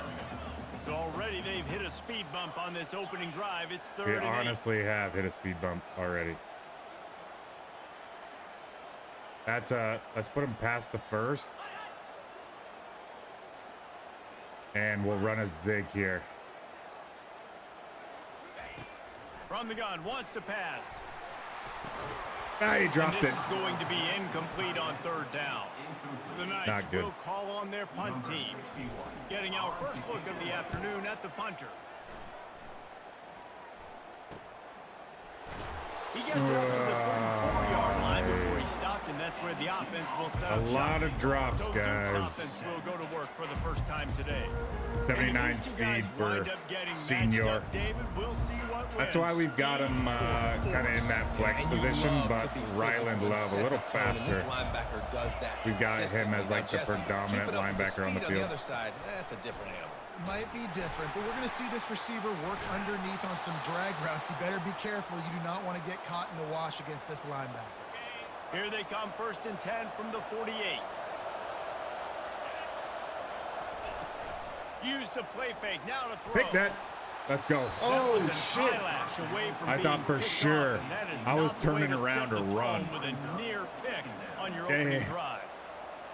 So already they've hit a speed bump on this opening drive. It's We 3rd and 8. honestly have hit a speed bump already. That's let's put him past the first. And we'll run a zig here. From the gun, wants to pass. Ah, he And dropped this it. is going to be incomplete on 3rd down. The Knights Not good. will call on their punt team. Getting our first look of the afternoon at the punter. He gets out to the 34-yard line before he stopped, and that's where the offense will set A up lot shop. of drops, So Duke's offense guys. will go to work for the first time today. 79 And these two guys speed for wind up getting matched senior. up, David. We'll see what That's why wins. we've got him kind of in that flex And you position, love but to be physical Ryland and Love a set little the tone, and this faster. linebacker does that We've got him consistently. as like Now, the Jesse, predominant keep it up with linebacker on the speed field. the other side, that's a different animal. Might be different, but we're going to see this receiver work underneath on some drag routes. You better be careful. You do not want to get caught in the wash against this linebacker. Here they come, 1st and 10 from the 48. Use the play fake, now to throw. Pick that. Let's go. That Oh, was an shit. eyelash away from I being thought for picked sure off, and that is I was not the way turning to around set to the run. tone with a near pick on your opening Damn. drive.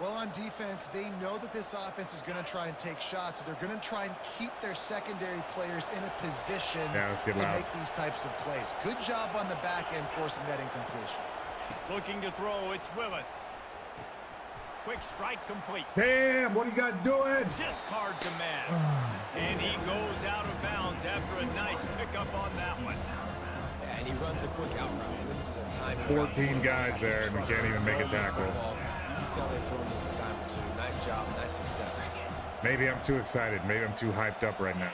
Well, on defense, they know that this offense is going to try and take shots, so they're going to try and keep their secondary players in a position Yeah, let's get to loud. make these types of plays. Good job on the back end forcing that incompletion. Looking to throw, it's Willis. Quick strike complete. Damn, what are you guys doing? Discards a man. And he goes out of bounds after a nice pickup on that one. Yeah, and he runs a quick out route, and this is a time. 14 guys there, and we can't even make a tackle. You can tell they've thrown this a time or two. Nice job, nice success. Maybe I'm too excited. Maybe I'm too hyped up right now.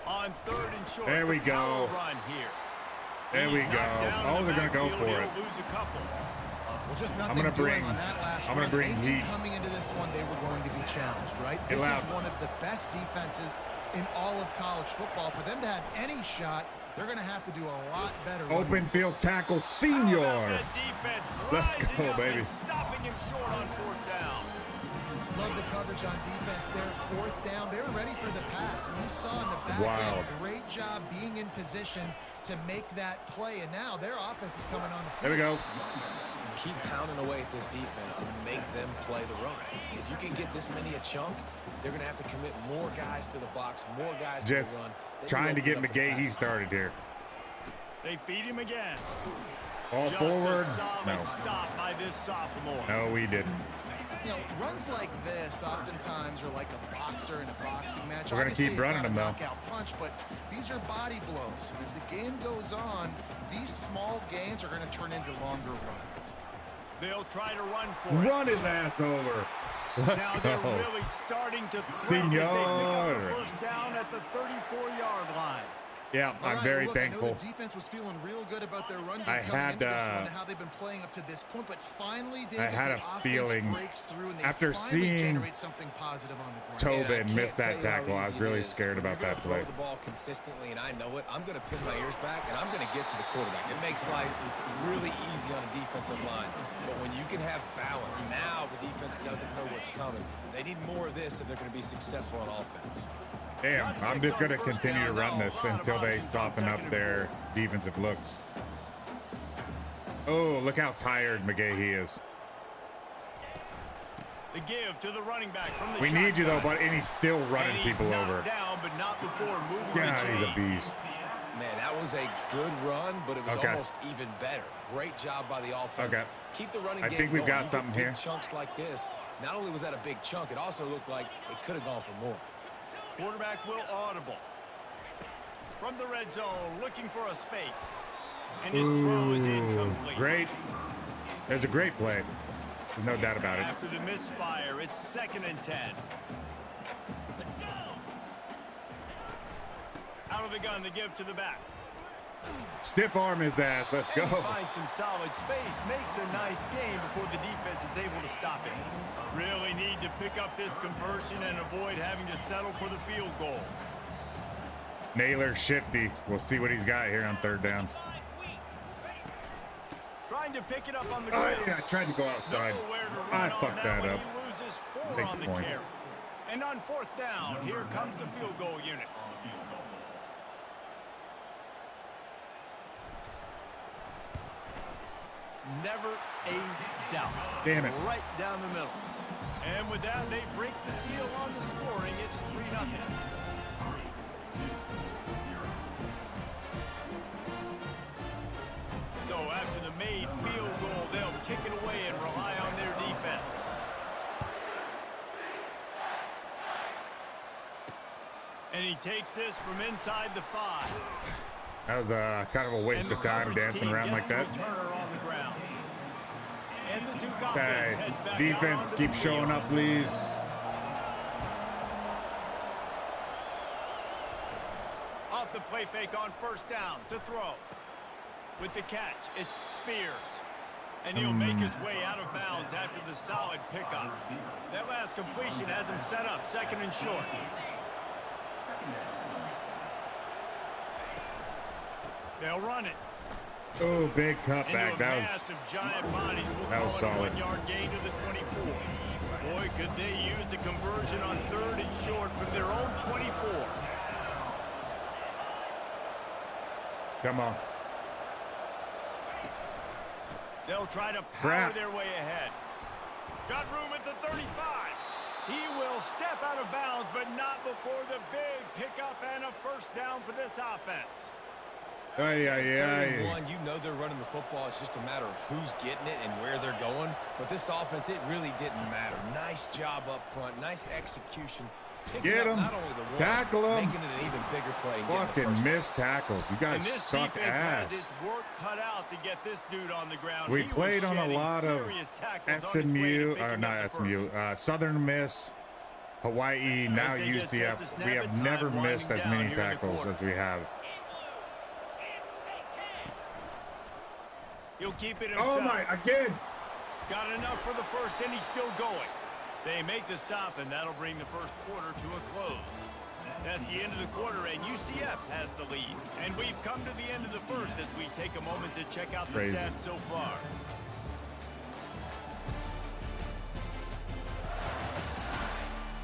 On 3rd and short. There we the go. power Run here. There we He's go. knocked down Oh, in they're the gonna go backfield. for it. He'll lose a couple. Well, just nothing gonna doing bring- on that last I'm gonna run. bring They knew heat. Coming into this one, they were going to be challenged, right? Get This is loud. one of the best defenses in all of college football. For them to have any shot, they're going to have to do a lot better. Open field tackle, How senior. about that defense Let's rising go, up baby. and stopping him short on 4th down. Love the coverage on defense there. 4th down, they were ready for the pass. And you saw in the back Wow. end, great job being in position to make that play. And now their offense is coming on the There field. we go. keep pounding away at this defense and make them play the run. If you can get this many a chunk, they're going to have to commit more guys to the box, more guys to the run. Trying to get McGahee started here. They feed him again. All Just forward. a solid No. stop by this sophomore. No, we didn't. You know, runs like this oftentimes are like a boxer in a boxing match. We're gonna keep Obviously, it's running not a them, though. knockout punch, but these are body blows. As the game goes on, these small gains are going to turn into longer runs. They'll try to run for it. Run his ass over. Let's Now go. they're really starting to threaten as they pick Senor. up the first down at the 34-yard line. Yeah, All I'm right, very well, look, thankful. I know the defense was feeling real good about their run game I coming had, into this one and how they've been playing up to this point, but finally I had a feeling after seeing generate something positive on the ground. Tobin missed that tackle. I was really scared about that play. Throw the ball consistently, and I know it. I'm going to pin my ears back, and I'm going to get to the quarterback. It makes life really easy on a defensive line. But when you can have balance, now the defense doesn't know what's coming. They need more of this if they're going to be successful on offense. Damn, I'm just going to continue to run this until they soften up their defensive looks. Oh, look how tired McGahee is. The give to the running back from the We need you, though, shotgun. but and he's still running And he's people knocked over. down, but not before moving God, the he's a chain. beast. Man, that was a good run, but it was Okay. almost even better. Great job by the offense. Okay. Keep the running I game think we've going. got You get something big here. chunks like this. Not only was that a big chunk, it also looked like it could have gone for more. Quarterback will audible. From the red zone, looking for a space. And his throw is incomplete. Great. There's a great play. There's no doubt about it. After the misfire, it's 2nd and 10. Out of the gun to give to the back. Stiff arm his ass. Let's go. And he finds some solid space, makes a nice game before the defense is able to stop him. Really need to pick up this conversion and avoid having to settle for the field goal. Naylor shifty. We'll see what he's got here on 3rd down. Trying to pick it up on the Oh, ground. yeah, I tried to go outside. Nowhere to I run on fucked that one. up. He loses 4 Big on the points. carry. And on 4th down, here comes the field goal unit. Never a doubt. Damn it. Right down the middle. And with that, they break the seal on the scoring. It's 3-0. So after the made field goal, they'll kick it away and rely on their defense. And he takes this from inside the 5. That was kind of a waste And of the time coverage dancing team around like gets that. the returner on the ground. And the Duke offense Okay, heads back out defense, onto keep the showing field. up, please. Off the play fake on 1st down to throw. With the catch, it's Spears. And he'll make his way out of bounds after the solid pickup. That last completion has him set up 2nd and short. They'll run it. Oh, big Into cutback. a That was massive giant bodies. We'll that call was it solid. a 1-yard gain to the 24. Boy, could they use a conversion on 3rd and short from their own 24. come on. They'll try to power Crap. their way ahead. Got room at the 35. He will step out of bounds, but not before the big pickup and a 1st down for this offense. Ay, ay, 3rd and ay. 1, you know they're running the football. It's just a matter of who's getting it and where they're going. But this offense, it really didn't matter. Nice job up front. Nice execution. Picking Get up him. not only the one, Tackle him. making it an even bigger play. And getting the Fucking first down. missed tackles. You And guys this suck defense has ass. its work cut out to get this dude on the ground. We He was played on a shedding lot of serious tackles on his way to SMU, picking or up not the SMU, first. Southern Miss, Hawaii, now they get set to UCF. snap We it, have time never winding missed as down many here in the tackles quarter. as we have. He'll keep it himself. Oh my, again. Got enough for the 1st, and he's still going. They make the stop, and that'll bring the 1st quarter to a close. That's the end of the quarter, and UCF has the lead. And we've come to the end of the 1st as we take a moment to check out the Crazy. stats so far.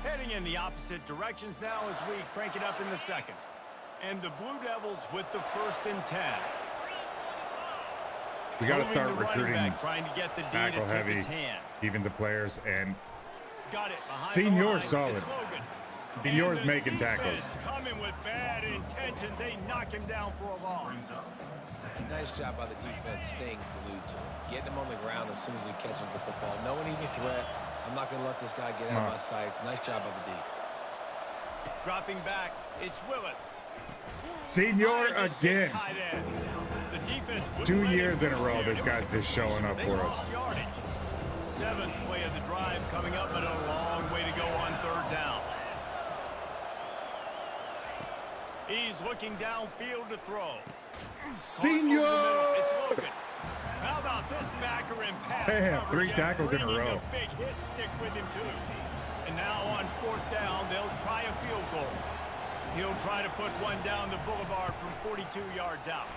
Heading in the opposite directions now as we crank it up in the 2nd. And the Blue Devils with the 1st and 10. We got to Moving start the running recruiting back, trying to get the D to tackle tip heavy its hand. defensive players, and Got it behind the Senior's line. solid. It's Logan. Senior's And the making tackles. defense coming with bad intentions. They knock him down for a loss. Nice job by the defense staying glued to him. Getting him on the ground as soon as he catches the football. Knowing he's a threat. I'm not going to let this guy get out of my sights. Nice job by the D. Dropping back, it's Willis. Senior Finds his again. tight end. The defense 2 wouldn't let years him in a through row, there. this guy's just showing up They for lost us. yardage. 7th play of the drive coming up, but a long way to go on 3rd down. He's looking downfield to throw. Senior! It's Logan. How about this backer in pass Damn, coverage 3 and tackles in a bringing row. a big hit stick with him too. And now on 4th down, they'll try a field goal. He'll try to put one down the boulevard from 42 yards out.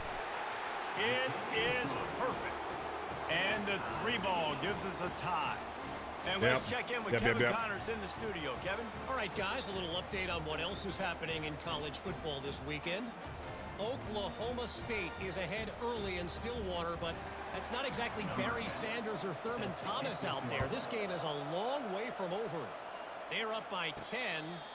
It is perfect. And the 3 ball gives us a tie. And let's check in with Kevin Connors in the studio. Kevin? All right, guys, a little update on what else is happening in college football this weekend. Oklahoma State is ahead early in Stillwater, but that's not exactly Barry Sanders or Thurman Thomas out there. This game is a long way from over. They're up by 10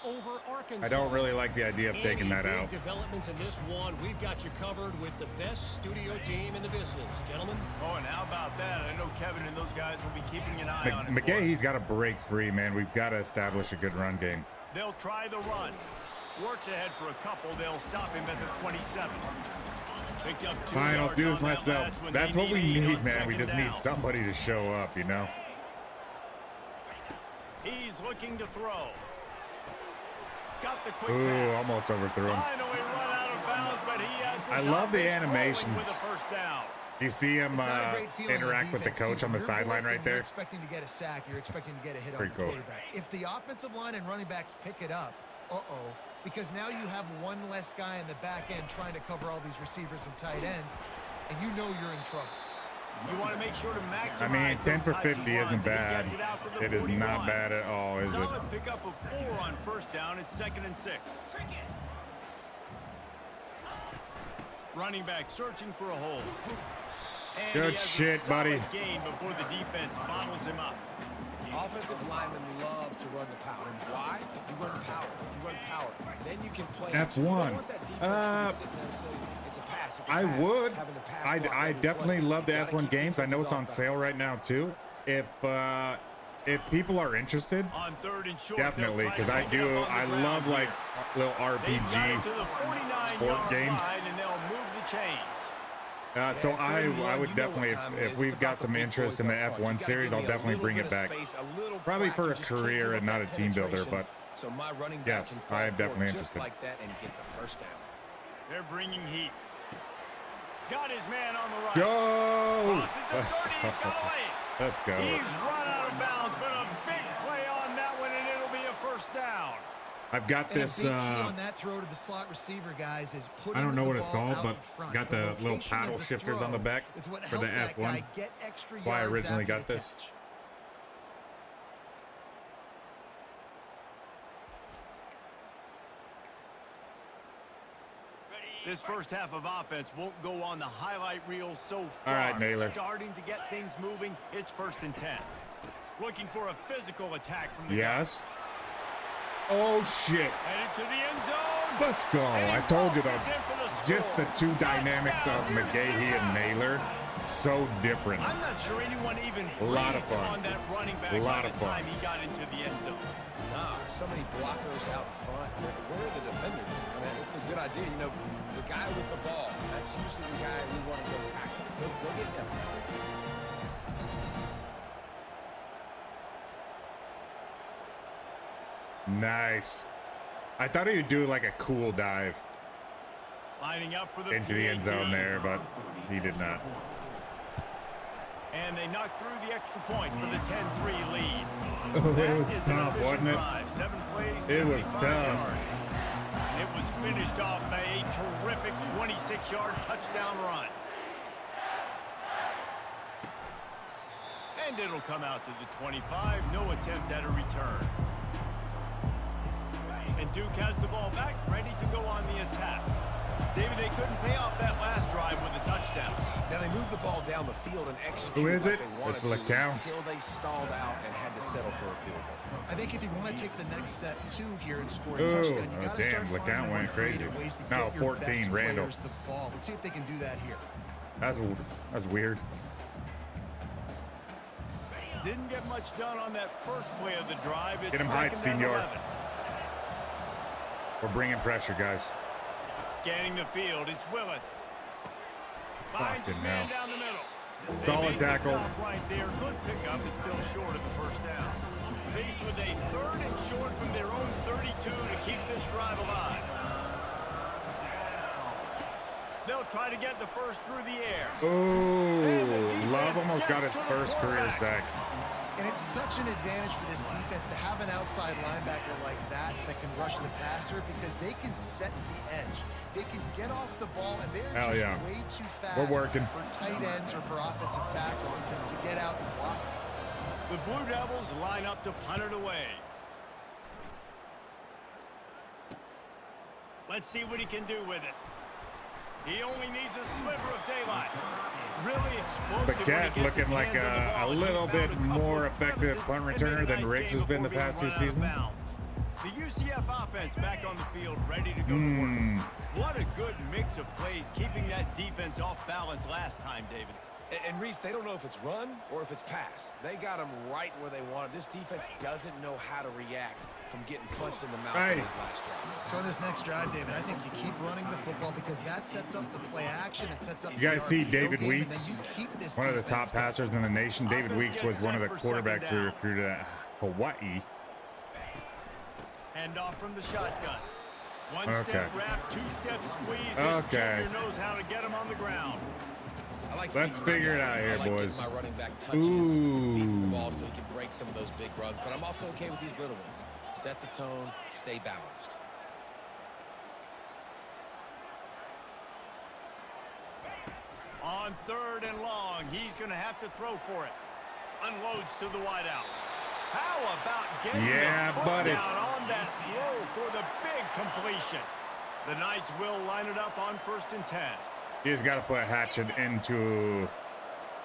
over Arkansas. I don't really like the idea of taking that out. Developments in this one. We've got you covered with the best studio team in the business, gentlemen. Oh, and how about that? I know Kevin and those guys will be keeping an eye on it. McGahee's got to break free, man. We've got to establish a good run game. They'll try the run. Works ahead for a couple. They'll stop him at the 27. Picked up 2 Fine, I'll yards do this on that myself. last one. That's They what we 8 need, on man. We 2nd just down. need somebody to show up, you know? He's looking to throw. Got the quick Ooh, pass. almost overthrew him. Finally run out of bounds, but he has I his love the offense rolling animations. with a 1st down. You see him It's not a great feeling in interact with the defense, coach too. on the You're sideline blitzing, right there. You're expecting to get a sack. You're expecting to get a hit on Pretty the cool. quarterback. If the offensive line and running backs pick it up, because now you have one less guy in the back end trying to cover all these receivers and tight ends, and you know you're in trouble. You want to make sure to maximize. I mean, 10 for those types of 50 isn't runs, and he bad. gets it out to the It is 41. not bad at all, is it? Solid pickup of 4 on 1st down. It's 2nd and 6. Running back searching for a hole. And Good he has a shit, solid buddy. Gain before the defense bottles him up. Offensive linemen love to run the power. Why? You run power. You run power. Then you can play. F1. You don't want that defense to be sitting there saying, it's a pass. It's a I pass. would. Having to pass block I every definitely play. love the You gotta F1 keep games. I know defenses it's on off sale balance. right now too. If people are interested, On 3rd and short, definitely, they'll because try I to pick it do. up on I the ground love here. like little They've got it RPG. to the 49 sport yard games. line, and they'll move the chains. So Yeah, I 31, would you know definitely, what time it if is. we've It's got about the some big interest boys in the up front. You F1 gotta series, give I'll me a definitely little bring bit it of back. space, a little Probably crack. for You a just can't career give and up not a that team builder, penetration. but So my running back yes, can fall I am definitely forward just interested. like that and get the 1st down. They're bringing heat. Got his man on the right. Go! Crosses the 30. He's got away. Let's go. He's run out of bounds, but a big play on that one, and it'll be a 1st down. I've got And this. a big key on that throw to the slot receiver, guys, is putting I don't know the what it's ball called, out but in front. got The the little location of paddle the shifters on the throw back is what for the helped that F1. guy get extra Why I yards originally after got the this. catch. This 1st half of offense won't go on the highlight reel so far. All right, Naylor. Starting to get things moving. It's 1st and 10. Looking for a physical attack from the Yes. Oh shit. Headed to the end zone. Let's go. And he I told you bounces though. in for the Just score. the two dynamics of Touchdown, McGahee and Naylor, so different. I'm not sure anyone even A lot of breathed fun. on that running back A lot by of the fun. time he got into the end zone. Nah, so many blockers out front. Where are the defenders? I mean, it's a good idea. You know, the guy with the ball, that's usually the guy we want to go tackle. Go get him. Nice. I thought he would do like a cool dive Lining up for the into the end zone PAT. there, but he did not. And they knocked through the extra point for the 10-3 lead. Oh, That it was is an tough, efficient wasn't it? drive. 7 plays, It was 75 tough. yards. And it was finished off by a terrific 26-yard touchdown run. And it'll come out to the 25. No attempt at a return. And Duke has the ball back, ready to go on the attack. David, they couldn't pay off that last drive with a touchdown. touchdown. Now they moved the ball down the field and executed Who is like it? they wanted It's to LeCount. until they stalled out and had to settle for a field goal. I think if you want to take the next step too here and score a Ooh, touchdown, you oh, got to damn, start LeCount finding more went crazy. creative ways to No, get your 14, best Randall. players the ball. Let's see if they can do that here. That's weird. Didn't get much done on that first play of the drive. It's Get him hyped, second and senor. 11. We're bringing pressure, guys. Scanning the field, it's Willis. Finds his Fucking man hell. down the middle. Solid They made the tackle. stop right there. Good pickup. It's still short of the first down. Faced with a 3rd and short from their own 32 to keep this drive alive. They'll try to get the first through the air. Ooh, Love almost got his first career sack. And it's such an advantage for this defense to have an outside linebacker like that can rush the passer because they can set the edge. They can get off the ball, and they're Hell just yeah. way too fast We're working. for tight ends or for offensive tackles to get out and block. The Blue Devils line up to punt it away. Let's see what he can do with it. He only needs a sliver of daylight. Really explosive. when he Baguette gets his looking like hands on the a ball. He's little found bit a couple more of effective crevices punt and made returner a than nice Riggs gain has been the before past being 2 run out of seasons. bounds. The UCF offense back on the field, ready to go to work. What a good mix of plays, keeping that defense off balance last time, David. And Reese, they don't know if it's run or if it's pass. They got them right where they want it. This defense doesn't know how to react from getting punched in the mouth Hey. in that last drive. So on this next drive, David, I think you keep running the football because that sets up the play action. It sets up You guys the see RPO David game, and then Weeks, you keep this one of the top defense passers in the nation. David Offense Weeks was gets one of the set for second quarterbacks we down. recruited at Hawai'i. Hand off from the shotgun. One Okay. step wrap, 2-step squeeze. This Okay. junior knows how to get him on the ground. I like Let's feeding figure it my out guy. here, I like boys. getting my running back touches, feeding the ball so he can break some of those big runs. But I'm also okay with these little ones. Set the tone, stay balanced. On 3rd and long, he's going to have to throw for it. Unloads to the wideout. How about getting Yeah, the foot buddy. down on that throw for the big completion? The Knights will line it up on 1st and 10. You just got to put Hatchet into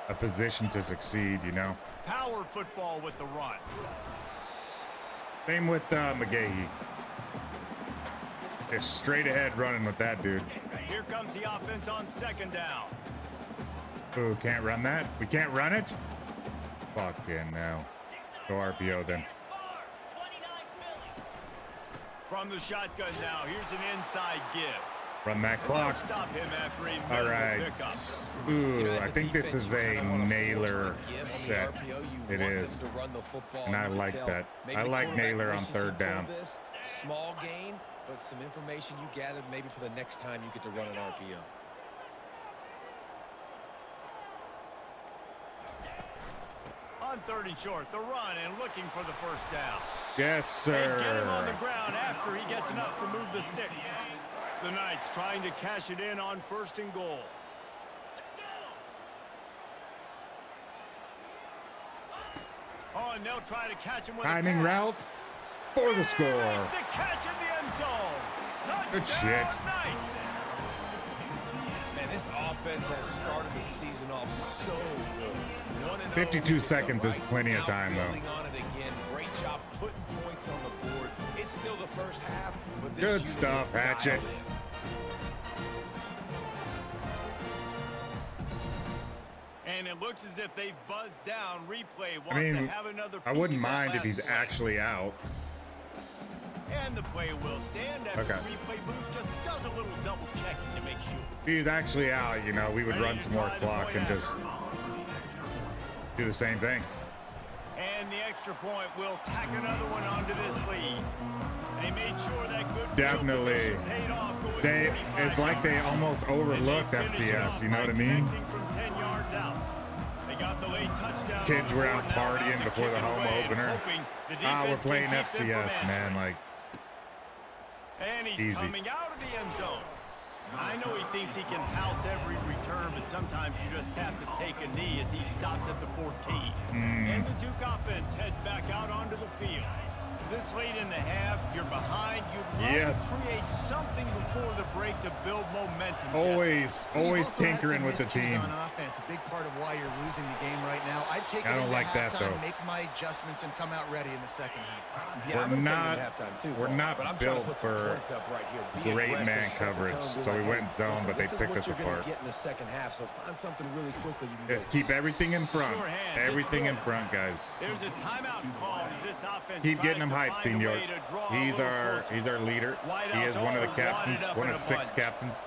a position to succeed, you know. Power football with the run. Same with McGahee. Just straight ahead running with that dude. Here comes the offense on 2nd down. Ooh, can't run that? We can't run it? Fucking no. Go RPO then. From the shotgun now, here's an inside give. Run that They'll clock. stop him after a All minimal right. pickup. Ooh, as I a think this defense, is you a kinda wanna force nailer the give on the set. RPO. You It want them is. to run the football. And I You can like tell that. maybe I the like quarterback Naylor on wishes he 3rd down. pulled this. Small gain, but some information you gathered maybe for the next time you get to run an RPO. On 3rd and short, the run and looking for the 1st down. Yes, They get him on the sir. ground after he gets enough to move the sticks. The Knights trying to cash it in on 1st and goal. Oh, and they'll try to catch him with Timing a pass. route for the score. It's a catch in the end zone. Good Touchdown, shit. Knights. Man, this offense has started the season off so good. 1-0 52 is the seconds is right plenty of now, time, though. building on it again. Great job putting points on the board. It's still the first half, but this Good unit stuff, is dialed Hatchet. in. And it looks as if they've buzzed down. Replay wants I mean, to have another I peek wouldn't at that mind if last he's play. actually out. And the play will stand after Okay. the replay booth just does a little double checking to make sure. If he was actually out, you know, we would Ready run to some more try the clock play and just do the same thing. And the extra point will tack another one onto this lead. They made sure that good field Definitely. position paid off going They, 45 it's like they yards. almost And they overlooked finished it FCS, off you know by what I mean? connecting from 10 yards out. They got the late touchdown. Kids on were the out board, now partying have to before kick the it home away and opener. hoping the We're defense can playing keep them from FCS, man. answering. Like, And he's Easy. coming out of the end zone. I know he thinks he can house every return, but sometimes you just have to take a knee as he stopped at the 14. And the Duke offense heads back out onto the field. This late in the half, you're behind. You'd love Yes. to create something before the break to build momentum. Always You've also had tinkering some with the miscues team. on offense, a big part of why you're losing the game right now. I'd take I it don't into like that, halftime, though. make my adjustments, and come out ready in the second half. Yeah, We're I'm gonna not- take it at halftime too, we're Paul, not but I'm trying to built put some for points up right here. Be great aggressive, man set the coverage, tone, be so we like, went hey, zone, listen, but they this is picked what us you're gonna apart. get in the second half, so find something really quickly you can Just go. keep everything in front. Sure hands. Everything in front, guys. There's a timeout called as this offense Keep getting him tries to hyped, find a Senor. way to draw a He's little our closer. leader. Wide He out is one of the goal, captains, wadded up one in of a 6 bunch. captains.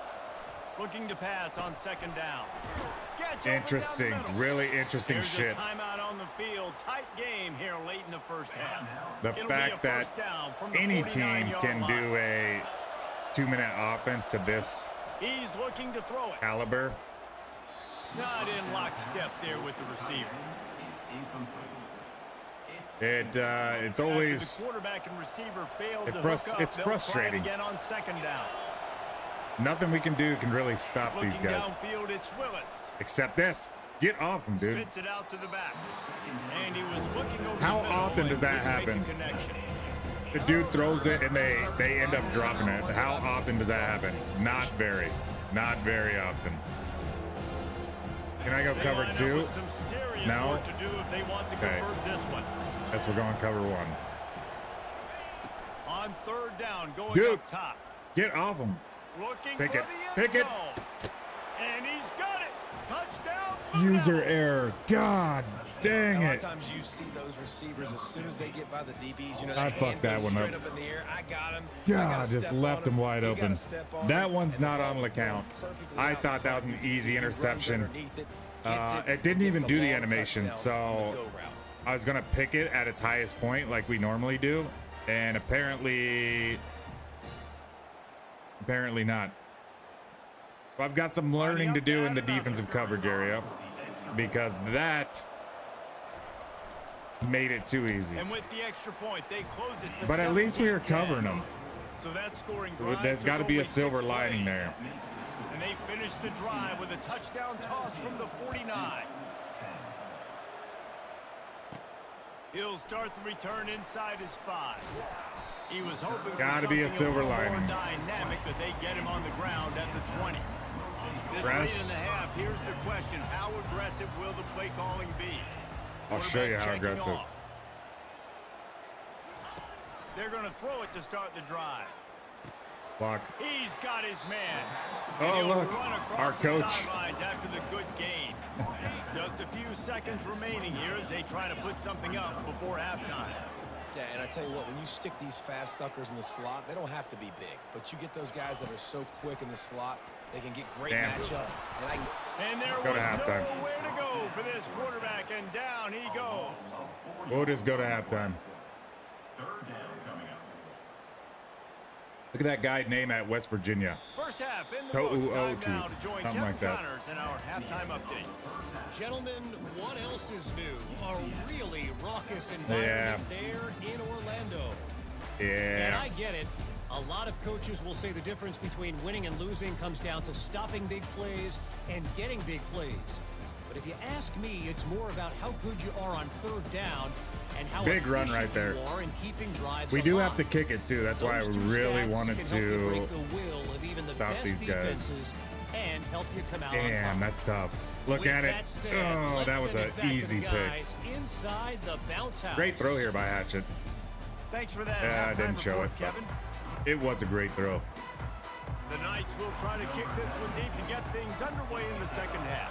Looking to pass on second down. Gets open down the Interesting, middle. really interesting There's shit. a timeout on the field. Tight game here late in the first half. The It'll be a fact that first down from the any team 49-yard can line. do a 2-minute offense to this He's looking to throw it. caliber. Not in lockstep there with the receiver. It's After always the quarterback and receiver failed It to frus- hook up, it's they'll try it frustrating. again on second down. nothing we can do can really stop these Looking guys. downfield, it's Willis. Except this. Get off him, dude. Spits it out to the back. And he was looking over How the middle often and does that didn't make the happen? connection. The dude throws it and they end up dropping it. How often does that happen? Not very. Not very often. Can I go They cover line up 2? with some serious No? work to do if they want to Okay. convert this one. Guess we're going cover 1. On third down, going Dude. up top. Get off him. Looking Pick for it. the end Pick it. zone. And he's got it. Touchdown. User Bluegrass. error. God dang A lot of it. times you see those receivers as soon as they get by the DBs, you know, I that fucked hand that goes one straight up. up in the air. I got him. God, just left him wide open. That one's not on the count. I I thought that was an easy interception. It didn't even do the animation, so I was gonna pick it at its highest point like we normally do, and apparently not. So I've got some learning to do in the defensive coverage area because that made it too easy. And with the extra point, they close it to But at least we were 17-10. covering them. So that scoring drive There's took got to be a only 6 silver lining plays. there. And they finished the drive with a touchdown toss from the 49. He'll start the return inside his 5. He was hoping for Gotta be a something silver little more lining. dynamic, but they get him on the ground at the 20. This Press. late in the half, here's the question. How aggressive will the play calling be? I'll show you how Quarterback checking aggressive. off. They're going to throw it to start the drive. Block. He's got his man. Oh, And he'll look, run across our the coach. sidelines after the good gain. Just a few seconds remaining here as they try to put something up before halftime. Yeah, and I tell you what, when you stick these fast suckers in the slot, they don't have to be big. But you get those guys that are so quick in the slot, they can get great Damn. matchups. And there Go was to halftime. nowhere to go for this quarterback, and down he goes. We'll just go to halftime. Look at that guy name at West Virginia. First half in the COACHING books. Time Dynasty. now to join Something Kevin like that. Connors in our halftime update. Gentlemen, what else is new? A really raucous environment there in Orlando. And Yeah. I get it. A lot of coaches will say the difference between winning and losing comes down to stopping big plays and getting big plays. But if you ask me, it's more about how good you are on third down and how Big run efficient right there. you are in keeping drives We do have alive. to kick it too. That's why I Those two really stats wanted can help you to. break the will of even the stop best these guys. defenses and help you come out on Damn, top. that's tough. Look With at it. that said, Oh, let's that was send it an back to the easy pick. guys inside the bounce house. Great throw here by Hatchet. Thanks for that. Yeah, I halftime didn't show report, it, but- Kevin. It was a great throw. The Knights will try to kick this one deep to get things underway in the second half.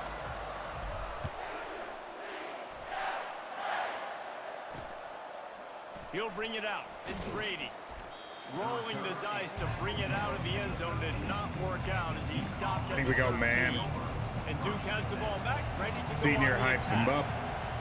He'll bring it out. It's Brady. Rolling the dice to bring it out of the end zone did not work out as he stopped at I think the we go 13. man. And Duke has the ball back, ready to Senior go on the hypes him attack. up.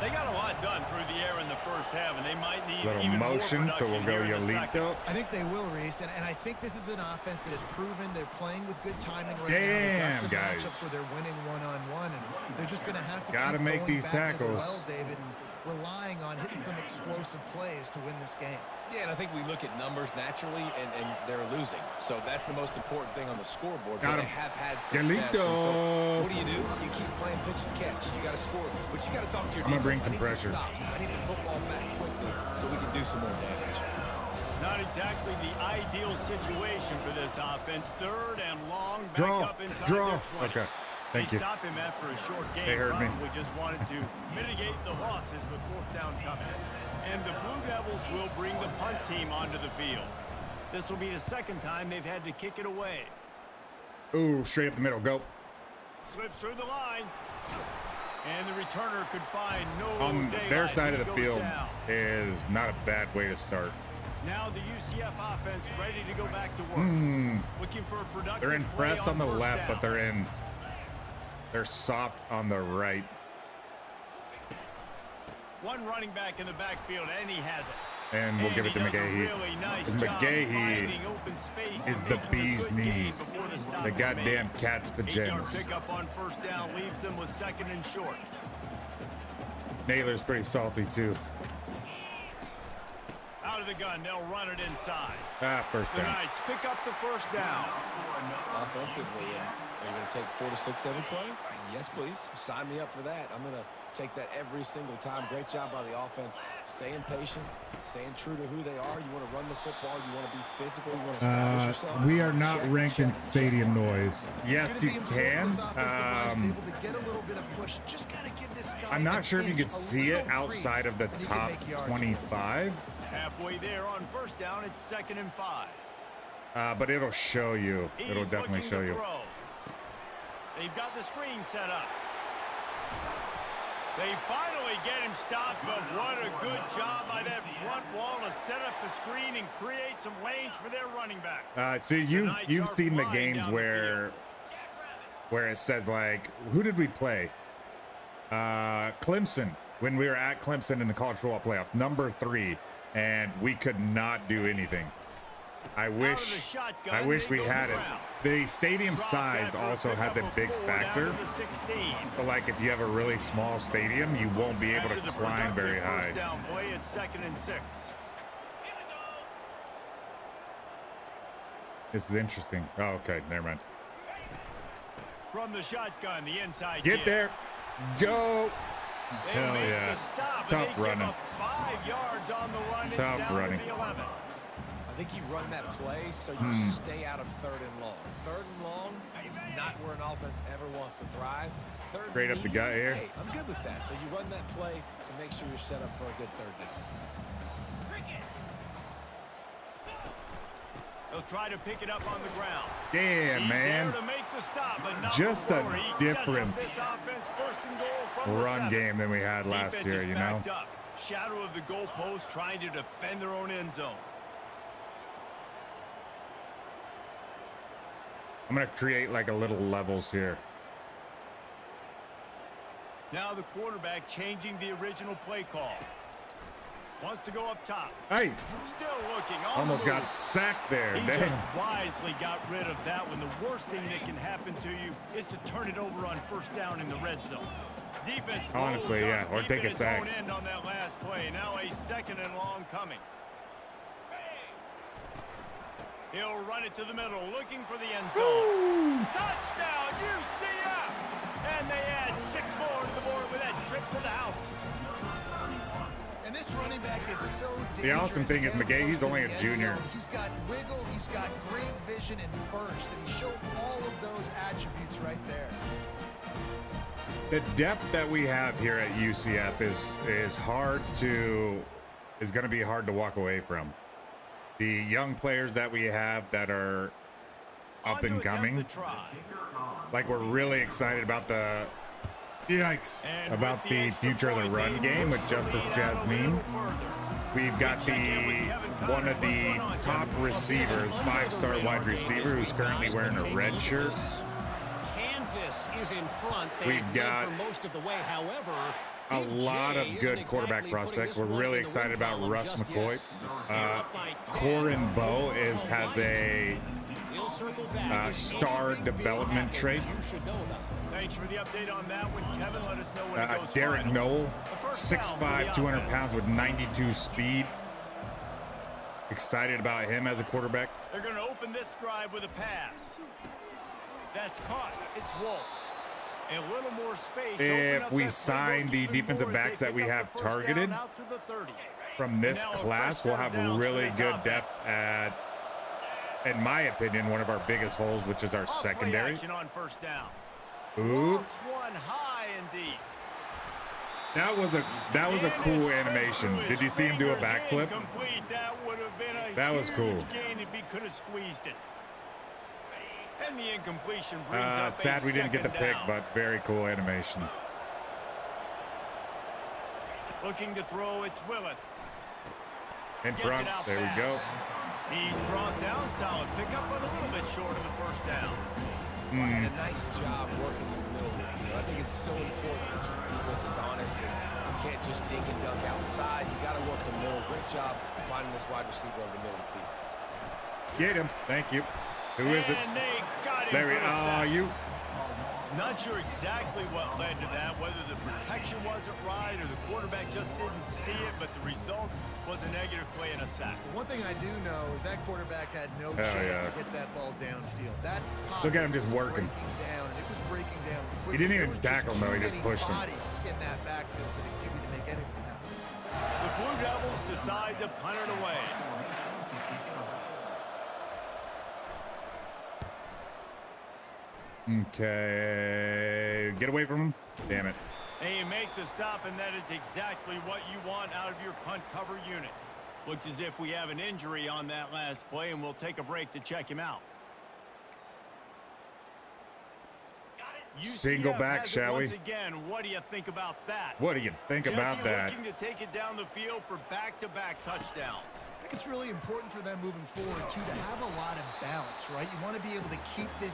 They got a lot done through the air in the first half, and they might need Little even motion, more so we'll production go here in the second. Yolito. I think they will, Reese, and I think this is an offense that has proven they're playing with good timing right now. Damn, They've got some guys. matchups where they're winning one-on-one, and they're just going to have to Gotta keep make going these back to the tackles. well, David, and relying on hitting some explosive plays to win this game. Yeah, and I think we look at numbers naturally, and they're losing. So that's the most important thing on the scoreboard. Got But they him. have had success. Yolito. And so what do? You keep playing pitch and catch. You got to score. But you got to talk to your I'm gonna bring defense. some I need pressure. stops. I need the football back quickly so we can do some more damage. Not exactly the ideal situation for this offense. 3rd and long. Back Draw. up inside Draw. their 20. Okay. Thank They you. stop him after a short game. They heard me. Probably just wanted to mitigate the losses with 4th down coming. And the Blue Devils will bring the punt team onto the field. This will be the 2nd time they've had to kick it away. Ooh, straight up the middle. Go. Slips through the line. And the returner could find no On daylight their as side he of the goes field down. is not a bad way to start. Now the UCF offense ready to go back to work. Looking for a productive They're in play press on the 1st left, down. but they're soft on the right. One running back in the backfield, and he has it. And we'll give it to he does a McGahee. really nice And job McGahee finding open space is and the making a bee's good gain knees. before the stop The is goddamn made. cat's 8-yard pajamas. pickup on 1st down leaves them with 2nd and short. Naylor's pretty salty too. Out of the gun, they'll run it inside. First The down. Knights pick up the 1st down. Offensively, are you going to take 4 to 6 every play? Yes, please. Sign me up for that. I'm going to take that every single time. Great job by the offense. Staying patient, staying true to who they are. You want to run the football. You want to be physical. You want to establish yourself. We are not Check, ranked in check, stadium noise. Yes, you can. I'm not sure if you could see it outside of the top 25, Halfway there on 1st down, it's 2nd and 5. but it'll show you. It'll He's definitely looking show to you. throw. They've got the screen set up. They finally get him stopped, but what a good job by that front wall to set up the screen and create some lanes for their running back. So you've are seen the flying games down the where it says like, who did we play? Clemson, when we were at Clemson in the college football playoffs, number 3, and we could not do anything. I wish we had it. The stadium size also has a big factor. But like if you have a really small stadium, you won't be able to climb very high. Down play, it's 2nd and 6. This is interesting. Oh, okay, never mind. From the shotgun, the inside Get kick. there. Go. They Hell make yeah. the stop, and Tough they give running. up 5 yards on the run. It's Tough down running. to the 11. I think you run that play so you stay out of 3rd and long. 3rd and long is not where an offense ever wants to thrive. 3rd Straight and up the medium, gut here. Hey, I'm good with that. So you run that play to make sure you're set up for a good 3rd down. They'll try to pick it up on the ground. Yeah, He's man. there to make the stop, but not Just a before. He sets up different this offense, 1st and goal from the Run 7. game than we had last Defense year, is you know? backed up. Shadow of the goalpost, trying to defend their own end zone. I'm gonna create like a little levels here. Now the quarterback changing the original play call. Wants to go up top. Hey, Still looking. On almost the move. got sacked there. He Damn. just wisely got rid of that one. The worst thing that can happen to you is to turn it over on 1st down in the red zone. Defense Honestly, rolls yeah, up or deep take in a its sack. own end on that last play. Now a 2nd and long coming. He'll run it to the middle, looking for the end zone. Touchdown, UCF! And they add 6 more to the board with that trip to the house. And this running back is so dangerous. The awesome thing is McGahee's only a Getting close to the junior. end zone. He's got wiggle, he's got great vision and burst, and he showed all of those attributes right there. The depth that we have here at UCF is going to be hard to walk away from. The young players that we have that are up On to and attempt coming, the try. like we're really excited about the yikes And about with the extra future of the point, run they game with push the Justice lead out a Jasmine. little further. We've got Check in with the Kevin one of Connors. the What's going on, top Kevin? receivers, 5-star wide receiver, who's currently wearing a red shirt. Kansas is in front. We've They've led got for most of the way. However, A Big lot of J good isn't quarterback exactly prospects. putting We're this really one in the excited win about column Russ just McCoy. yet. They're up by 10. Corin Bowe has a We'll circle back if star anything big development happens, trait. You should know about it. Thanks for the update on that one, Kevin. Let us know when it goes Derek final. Knoll, The first down for 6'5", the 200 offense. pounds with 92 speed. Excited about him as a quarterback. They're going to open this drive with a pass. That's caught. It's Wolf. A little more space. Open If up we that sign playbook the even defensive more as they backs that pick we up have the first down targeted, out to the 30. from this class, we'll have really good depth at, in my opinion, one of our biggest holes, which is our secondary. On first down. Ooh. One high and deep. That was a cool animation. Did you see him do a backflip? That would have been a that was cool. gain if he could have squeezed it. And the incompletion brings up it's sad we didn't get the pick, but very cool animation. Looking to throw, it's Willis. In front, there we go. He's brought down, solid pickup, but a little bit short of the first down. And a nice job working in the middle of the field. I think it's so important that your defense is honest and you can't just dink and dunk outside. You got to work the middle. Great job finding this wide receiver over the middle of the field. Get him. Thank you. Who is it? And they got him. There we are. You. Not sure exactly what led to that, whether the protection wasn't right or the quarterback just didn't see it, but the result was a negative play and a sack. One thing I do know is that quarterback had no chance to get that ball downfield. That look at him just working. Down, and it was breaking down quickly. He didn't even tackle him, though. He just pushed him. In that backfield for the QB to make anything happen. The Blue Devils decide to punt it away. Okay, get away from him. Damn it. They make the stop, and that is exactly what you want out of your punt cover unit. Looks as if we have an injury on that last play, and we'll take a break to check him out. Single back, shall we? Once again, what do you think about that? What do you think about that? Looking to take it down the field for back-to-back touchdowns. I think it's really important for them moving forward, too, to have a lot of balance, right? You want to be able to keep this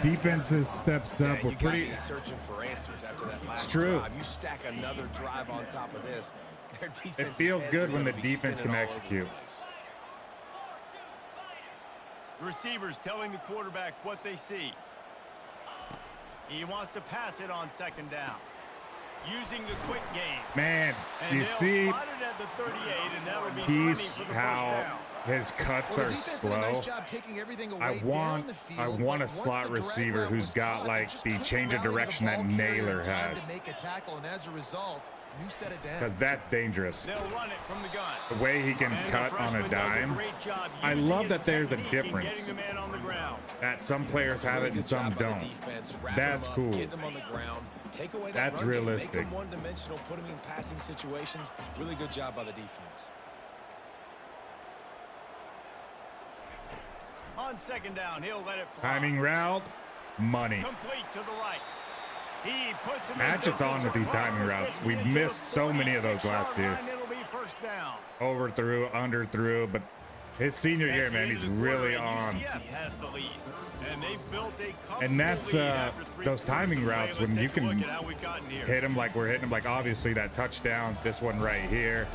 defenses steps up. We're pretty searching for answers after that last it's true. drive. You stack another drive on top of this. Their defense it feels good when the defense can execute. Receivers telling the quarterback what they see. He wants to pass it on second down. Using the quick game. Man, and you see, at the 38, and that would be he's how his cuts are slow. I want a slot receiver who's got like the change of direction that Naylor has. Because that's dangerous. Run it from the gun. The way he can cut on a dime. I love that there's a difference. That some players have it and some don't. That's cool. That's realistic. One-dimensional, put him in passing situations. Really good job by the defense. On second down, he'll let it fly. Timing route, money. Complete to the right. He puts him Hatchet's on with these timing routes. We've missed so many of those last year. Overthrew, underthrew, but his senior year, man, he's really on. And that's those timing routes when you can hit him like we're hitting him, like obviously that touchdown, this one right here,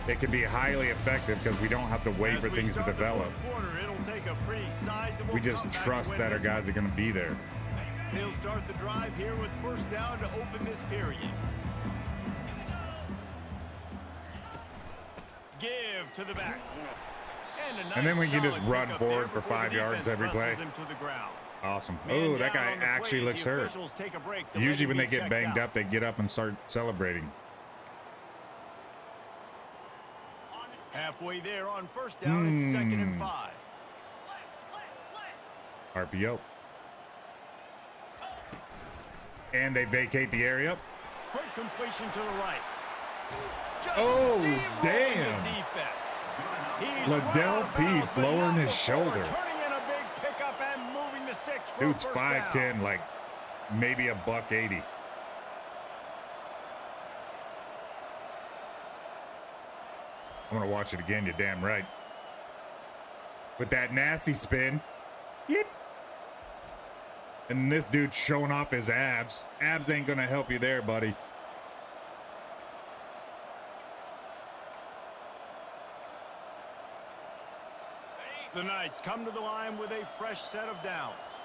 it can be highly effective because we don't have to wait for things to develop. We just trust that our guys are going to be there. They'll start the drive here with first down to open this period. Give to the back. And then we can just run forward for 5 yards every play. Awesome. Oh, that guy actually looks hurt. Usually when they get banged up, they get up and start celebrating. Halfway there on first down, it's 2nd and 5. RPO. And they vacate the area. Quick completion to the right. Oh, damn. Liddell Peace lowering his shoulder. Dude's 5'10", like maybe $180. I'm gonna watch it again, you're damn right. With that nasty spin. Yep. And this dude showing off his abs. Abs ain't gonna help you there, buddy. The Knights come to the line with a fresh set of downs.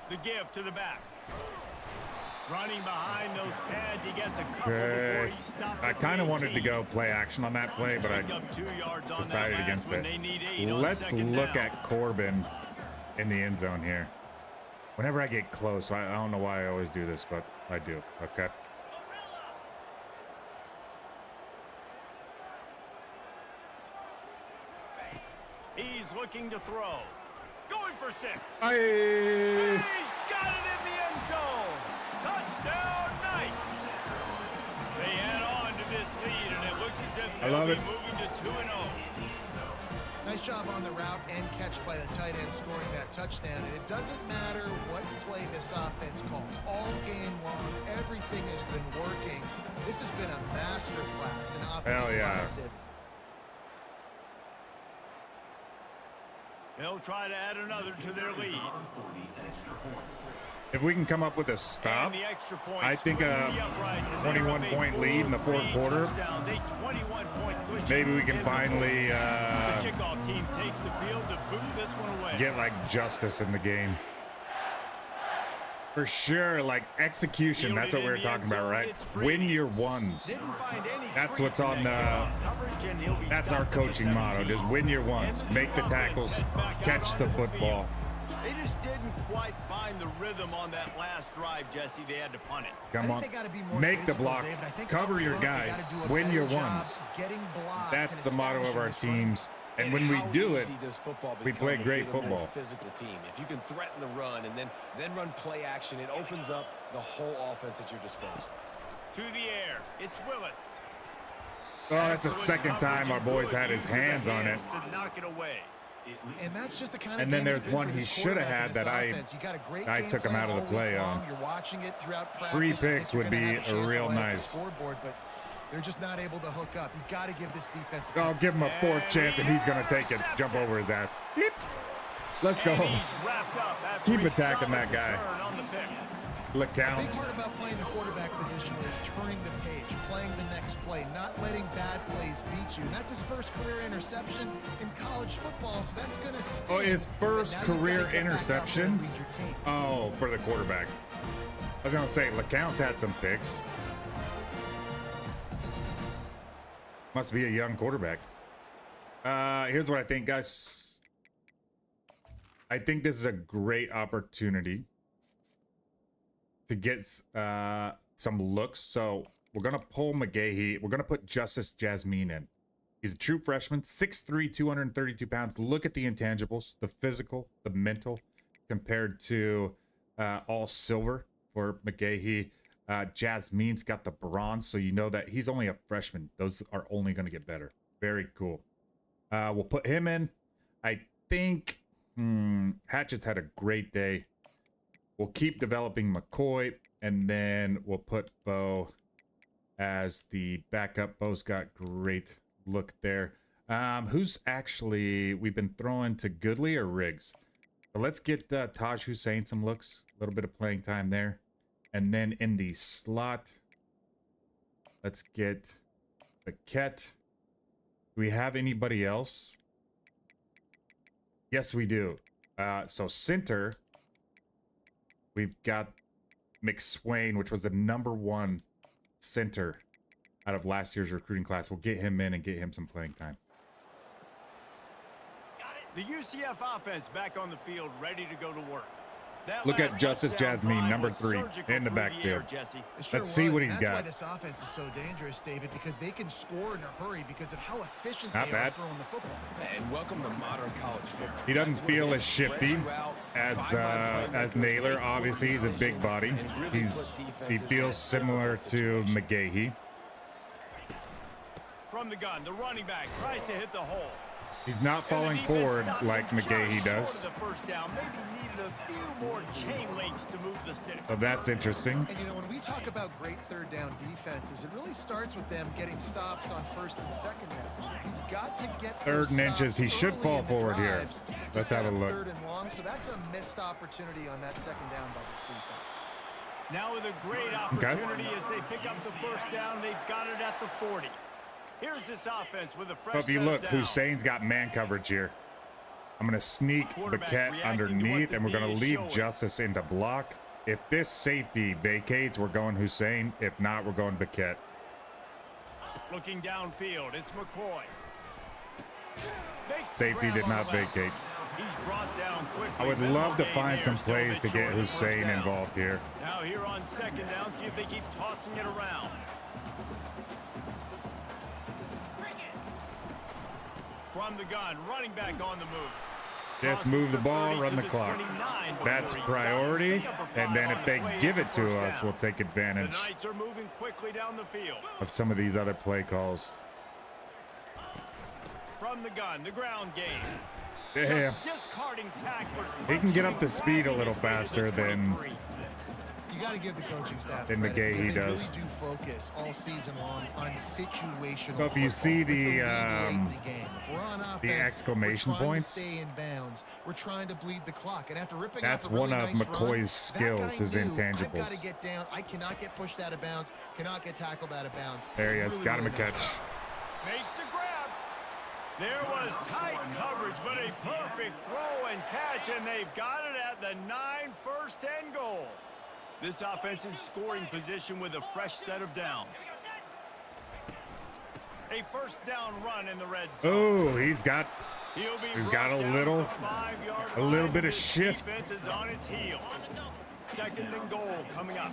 The give to the back. Running behind those pads, he gets a couple before he stopped. I kind of wanted to go play action on that play, but I decided against it. Let's look at Corbin in the end zone here. Whenever I get close, I don't know why I always do this, but I do. Okay. He's looking to throw. Going for 6. Hey. He's got it in the end zone. Touchdown, Knights. They add on to this lead, and it looks as if they'll be moving to 2-0. Nice job on the route and catch by the tight end scoring that touchdown. And it doesn't matter what play this offense calls. All game long, everything has been working. This has been a master class in offensive productivity. They'll try to add another to their lead. If we can come up with a stop, I think a 21-point lead in the fourth quarter. Maybe we can finally get like justice in the game. For sure, like execution. That's what we were talking about, right? Win your ones. That's what's on the. That's our coaching motto. Just win your ones. Make the tackles. Catch the football. They just didn't quite find the rhythm on that last drive, Jesse. They had to punt it. Come on. Make the blocks. Cover your guy. Win your ones. That's the motto of our teams. And when we do it, we play great football. Physical team. If you can threaten the run and then run play action, it opens up the whole offense at your disposal. To the air. It's Willis. Oh, that's the second time our boys had his hands on it. To knock it away. And that's just the kind of and then there's one he should have had that I took him out of the play on. You're watching it throughout practice. 3 picks would be real nice. Scoreboard, but they're just not able to hook up. You got to give this defense a I'll give him a 4th chance, and he's going to take it. Jump over his ass. Beep. Let's go. Keep attacking that guy. Look out. The big part about playing the quarterback position is turning the page, playing the next play, not letting bad plays beat you. And that's his first career interception in college football, so that's going to stay. Oh, his first career interception? Oh, for the quarterback. I was going to say, LeCount's had some picks. Must be a young quarterback. Here's what I think, guys. I think this is a great opportunity to get some looks. So we're going to pull McGahee. We're going to put Justice Jasmine in. He's a true freshman, 6'3", 232 pounds. Look at the intangibles, the physical, the mental, compared to all silver for McGahee. Jasmine's got the bronze, so you know that he's only a freshman. Those are only going to get better. Very cool. We'll put him in. I think Hatchett's had a great day. We'll keep developing McCoy, and then we'll put Bo as the backup. Bo's got great look there. Who's actually, we've been throwing to Goodley or Riggs? So let's get Taj Hussein some looks, a little bit of playing time there. And then in the slot, let's get Paquette. Do we have anybody else? Yes, we do. So center, we've got McSwain, which was the #1 center out of last year's recruiting class. We'll get him in and get him some playing time. The UCF offense back on the field, ready to go to work. Look at Justice Jasmine, #3 in the backfield. Let's see what he's got. That's why this offense is so dangerous, David, because they can score in a hurry because of how efficient they are throwing the football. And welcome to modern college football. He doesn't feel as shifty as Naylor. Obviously, he's a big body. He feels similar to McGahee. From the gun, the running back tries to hit the hole. He's not falling forward like McGahee does. So that's interesting. And you know, when we talk about great third down defenses, it really starts with them getting stops on first and second down. You've got to get third and inches. He should fall forward here. Let's have a look. Third and long, so that's a missed opportunity on that second down by this defense. Now with a great opportunity as they pick up the first down, they've got it at the 40. Here's this offense with a fresh. So if you look, Hussein's got man coverage here. I'm going to sneak Paquette underneath, and we're going to leave Justice into block. If this safety vacates, we're going Hussein. If not, we're going Paquette. Looking downfield, it's McCoy. Safety did not vacate. He's brought down quickly. I would love to find some plays to get Hussein involved here. Now here on second down, see if they keep tossing it around. From the gun, running back on the move. Just move the ball, run the clock. That's priority. And then if they give it to us, we'll take advantage The Knights are moving quickly down the field. of some of these other play calls. From the gun, the ground game. Damn. Just discarding tacklers. He can get up to speed a little faster than You got to give the coaching staff In the credit, game, he because they does. Really do focus all season long on situational. So if you see football. the, With lead late in the game, if we're on offense, exclamation we're trying points, to stay in bounds. We're trying to bleed the clock, and after ripping that's off a really one of nice McCoy's run, skills, his that guy knew, I've got intangibles. to get down. I cannot get pushed out of bounds. Cannot get tackled out of bounds. There he is. Really, Got him a really nice catch. job. Makes the grab. There was tight coverage, but a perfect throw and catch, and they've got it at the 9 first and goal. This offense in scoring position with a fresh set of downs. A first down run in the red zone. Oh, he's got He's got a little bit of shift. Defense is on its heels. Second and goal coming up.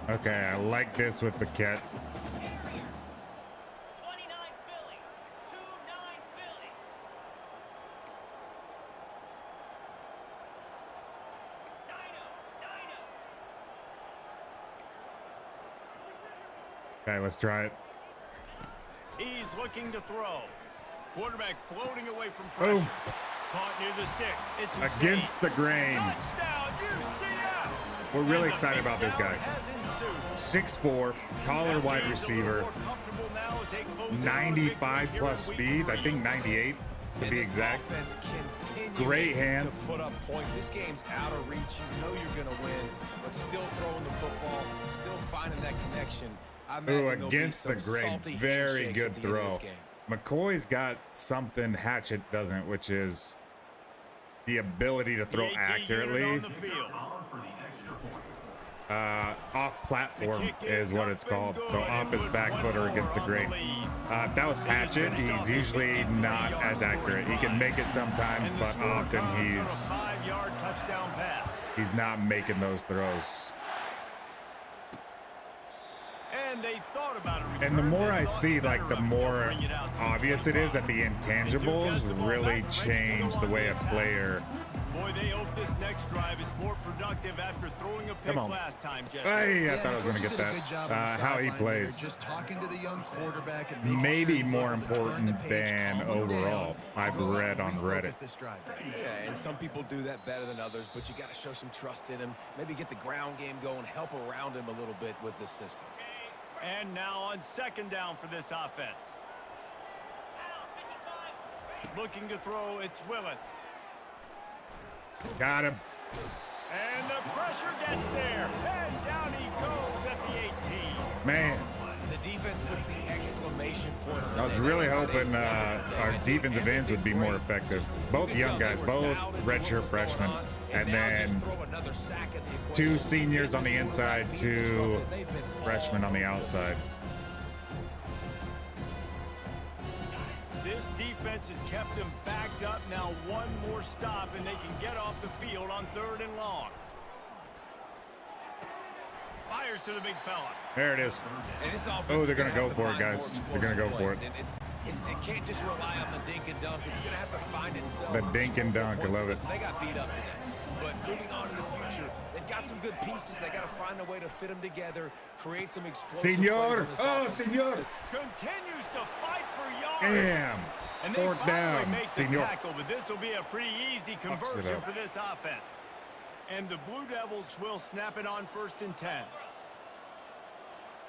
Okay, I like this with the cat. 29 Philly. 2-9 Philly. Okay, let's try it. He's looking to throw. Quarterback floating away from Boom. pressure. Caught near the sticks. It's Against the Hussein. grain. Touchdown, UCF. We're really And the excited big about this down guy. has ensued. 6'4", taller wide receiver, 95 plus speed. I think 98 to be exact. Great hands. To put up points. This game's out of reach. You know you're going to win, but still throwing the football, still finding that connection. I imagine Ooh, there'll be against the some grain. salty Very handshakes good at the end of throw. this game. McCoy's got something Hatchet doesn't, which is the ability to throw The AT unit accurately. on the field. Off platform The kick is is what up it's called. and So good, off his and back one footer more against the on grain. the lead. That was Hatchet. He's usually not as accurate. He can make it sometimes, And the but score often comes on a 5-yard touchdown pass. he's not making those throws. And they thought about a And the return. more They I thought see, better like the of it. more Bring it out to obvious it is that the 25. intangibles really change the way a player. Boy, they hope this next drive is more productive after throwing a pick Come on. last time, Jesse. Hey, I Yeah, thought I was going to coach get did a good job on that. the How he sideline there, plays. just talking to the young quarterback and making Maybe sure he's more able to turn the important page, than calm him down, overall. I've go out read and on refocus Reddit. this drive. Yeah, and some people do that better than others, but you got to show some trust in him. Maybe get the ground game going, help around him a little bit with this system. And now on second down for this offense. Looking to throw, it's Willis. Got him. And the pressure gets there. And down he goes at the 18. Man, The defense puts the exclamation point on I was it. really hoping our defensive ends would be more effective. Both young guys, both redshirt freshmen, and then 2 seniors on the inside, 2 freshmen on the outside. This defense has kept them backed up. Now one more stop, and they can get off the field on 3rd and long. Fires to the big fella. There it is. And this offense Oh, they're is gonna go have to for it, find more guys. They're gonna go for explosive it. plays. And it can't just rely on the dink and dunk. It's going to have to find itself. The in dink and scoring dunk, I points. love it. Listen, they got beat up today. But moving on to the future, they've got some good pieces. They got to find a way to fit them together, create some explosive plays Senor. on this Oh, offense. senor. Continues to fight for yards. Damn. And they 4th finally down. make the Senor. tackle, but this will be a pretty easy conversion up. for this offense. And the Blue Devils will snap it on 1st and 10.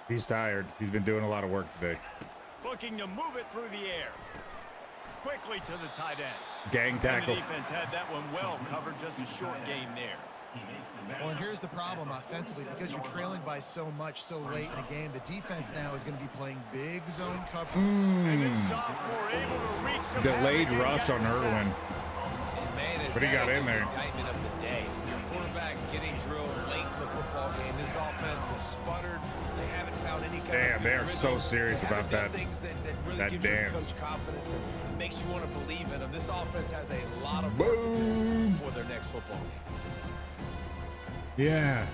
He's tired. He's been doing a lot of work today. Looking to move it through the air. Quickly to the tight end. Gang And tackle. the defense had that one well covered, just a short gain there. Well, and here's the problem offensively, because you're trailing by so much so late in the game, the defense now is going to be playing big zone coverage. And this sophomore able to reach some Delayed havoc and rush get on the sack. Irwin. And man, is But he that got in just there. an indictment of the day. Your quarterback getting drilled late in the football game. This offense has sputtered. They haven't found any kind Damn, of they good are so rhythm. serious They about haven't done that- things that really that gives dance. your coach confidence and makes you want to believe in them. This offense has a lot of work to Boom. do for their next football game. Yeah.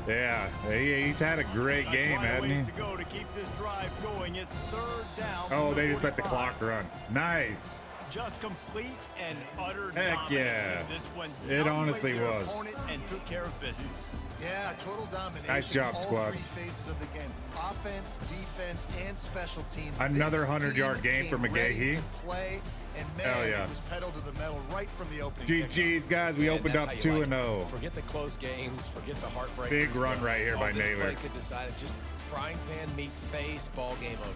Yeah, he's had a great game, hasn't he? To go to keep this drive going. It's third down. Oh, they just let the clock run. Nice. Just complete and utter Heck dominance yeah. in this one. It honestly Outplayed their was. opponent and took care of business. Yeah, total domination. Nice job, all squad. three phases of the game. Offense, defense, and special teams. Another This 100-yard team game for came ready McGahee. to play, and man, Hell yeah. it was pedal to the metal right from the opening. GG's, guys. We And opened that's up how you 2-0. Forget the close games. Forget the heartbreak. Big run right here by this Naylor. play could decide it. Just frying pan meet face. Ball game over.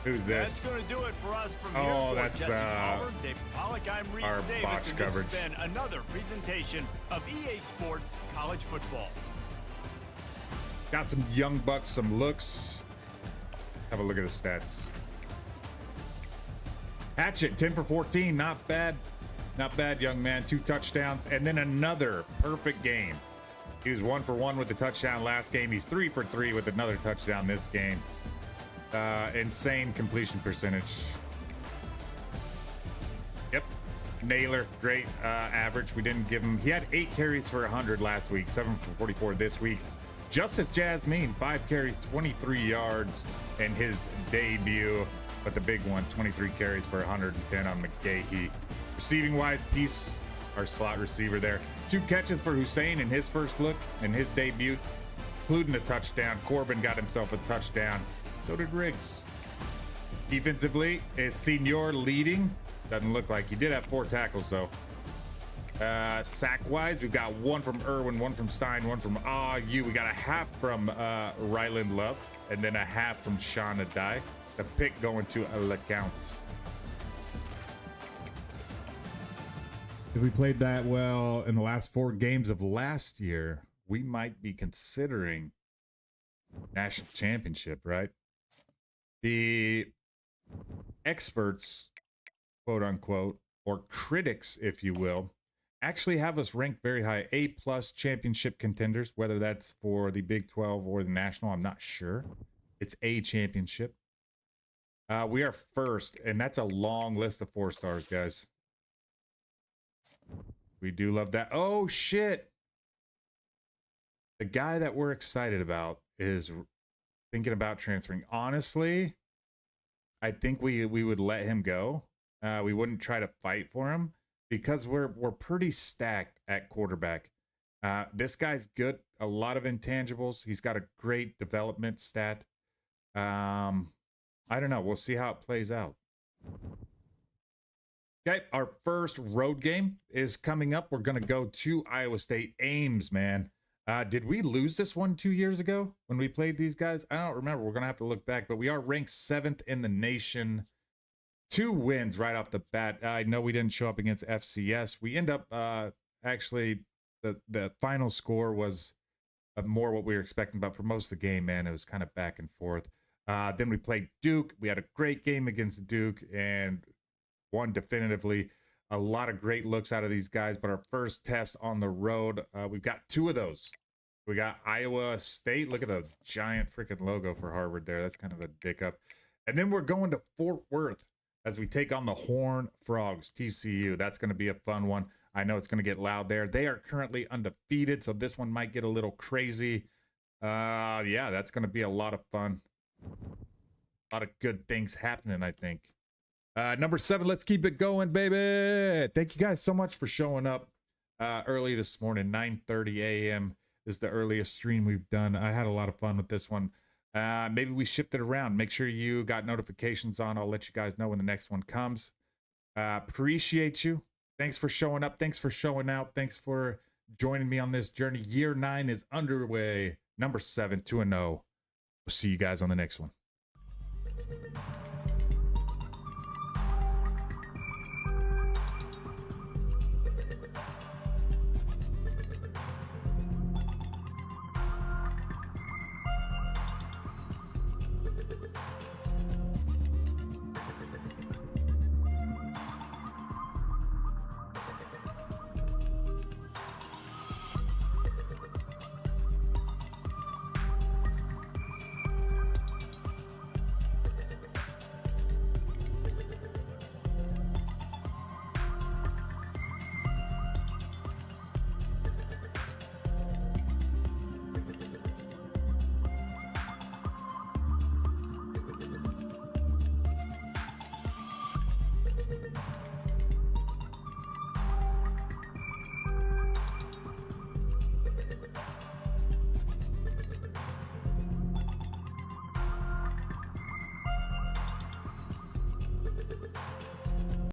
Who's That's this? going to do it for us from Oh, here. For that's, Jesse Palmer, Dave Pollack, I'm Reese our Davis, box and coverage. This has been another presentation of EA Sports College Football. Got some young bucks, some looks. Have a look at the stats. Hatchet, 10 for 14. Not bad. Not bad, young man. 2 touchdowns. And then another perfect game. He was 1 for 1 with the touchdown last game. He's 3 for 3 with another touchdown this game. Insane completion percentage. Yep. Naylor, great average. We didn't give him. He had 8 carries for 100 last week, 7 for 44 this week. Justice Jasmine, 5 carries, 23 yards in his debut. But the big one, 23 carries for 110 on McGahee. Receiving wise, Peace, our slot receiver there. 2 catches for Hussein in his first look, in his debut, including a touchdown. Corbin got himself a touchdown. So did Riggs. Defensively, is Senior leading? Doesn't look like he did have 4 tackles though. Sack-wise, we've got 1 from Irwin, 1 from Stein, 1 from AU. We got a half from Ryland Love, and then a half from Sean Adai. The pick going to LeCount. If we played that well in the last 4 games of last year, we might be considering national championship, right? The experts, quote unquote, or critics, if you will, actually have us ranked very high, A+ championship contenders, whether that's for the Big 12 or the national, I'm not sure. It's a championship. We are first, and that's a long list of 4 stars, guys. We do love that. Oh, shit. The guy that we're excited about is thinking about transferring. Honestly, I think we would let him go. We wouldn't try to fight for him because we're pretty stacked at quarterback. This guy's good. A lot of intangibles. He's got a great development stat. I don't know. We'll see how it plays out. Okay, our first road game is coming up. We're going to go to Iowa State. Ames, man. Did we lose this one 2 years ago when we played these guys? I don't remember. We're going to have to look back, but we are ranked 7th in the nation. 2 wins right off the bat. I know we didn't show up against FCS. We end up, actually, the final score was more what we were expecting, but for most of the game, man, it was kind of back and forth. Then we played Duke. We had a great game against Duke and won definitively. A lot of great looks out of these guys, but our first test on the road, we've got 2 of those. We got Iowa State. Look at the giant freaking logo for Harvard there. That's kind of a dick up. And then we're going to Fort Worth as we take on the Horned Frogs, TCU. That's going to be a fun one. I know it's going to get loud there. They are currently undefeated, so this one might get a little crazy. Yeah, that's going to be a lot of fun. A lot of good things happening, I think. Number 7, let's keep it going, baby. Thank you guys so much for showing up early this morning. 9:30 a.m. is the earliest stream we've done. I had a lot of fun with this one. Maybe we shift it around. Make sure you got notifications on. I'll let you guys know when the next one comes. Appreciate you. Thanks for showing up. Thanks for showing out. Thanks for joining me on this journey. Year 9 is underway. Number 7, 2-0. We'll see you guys on the next one.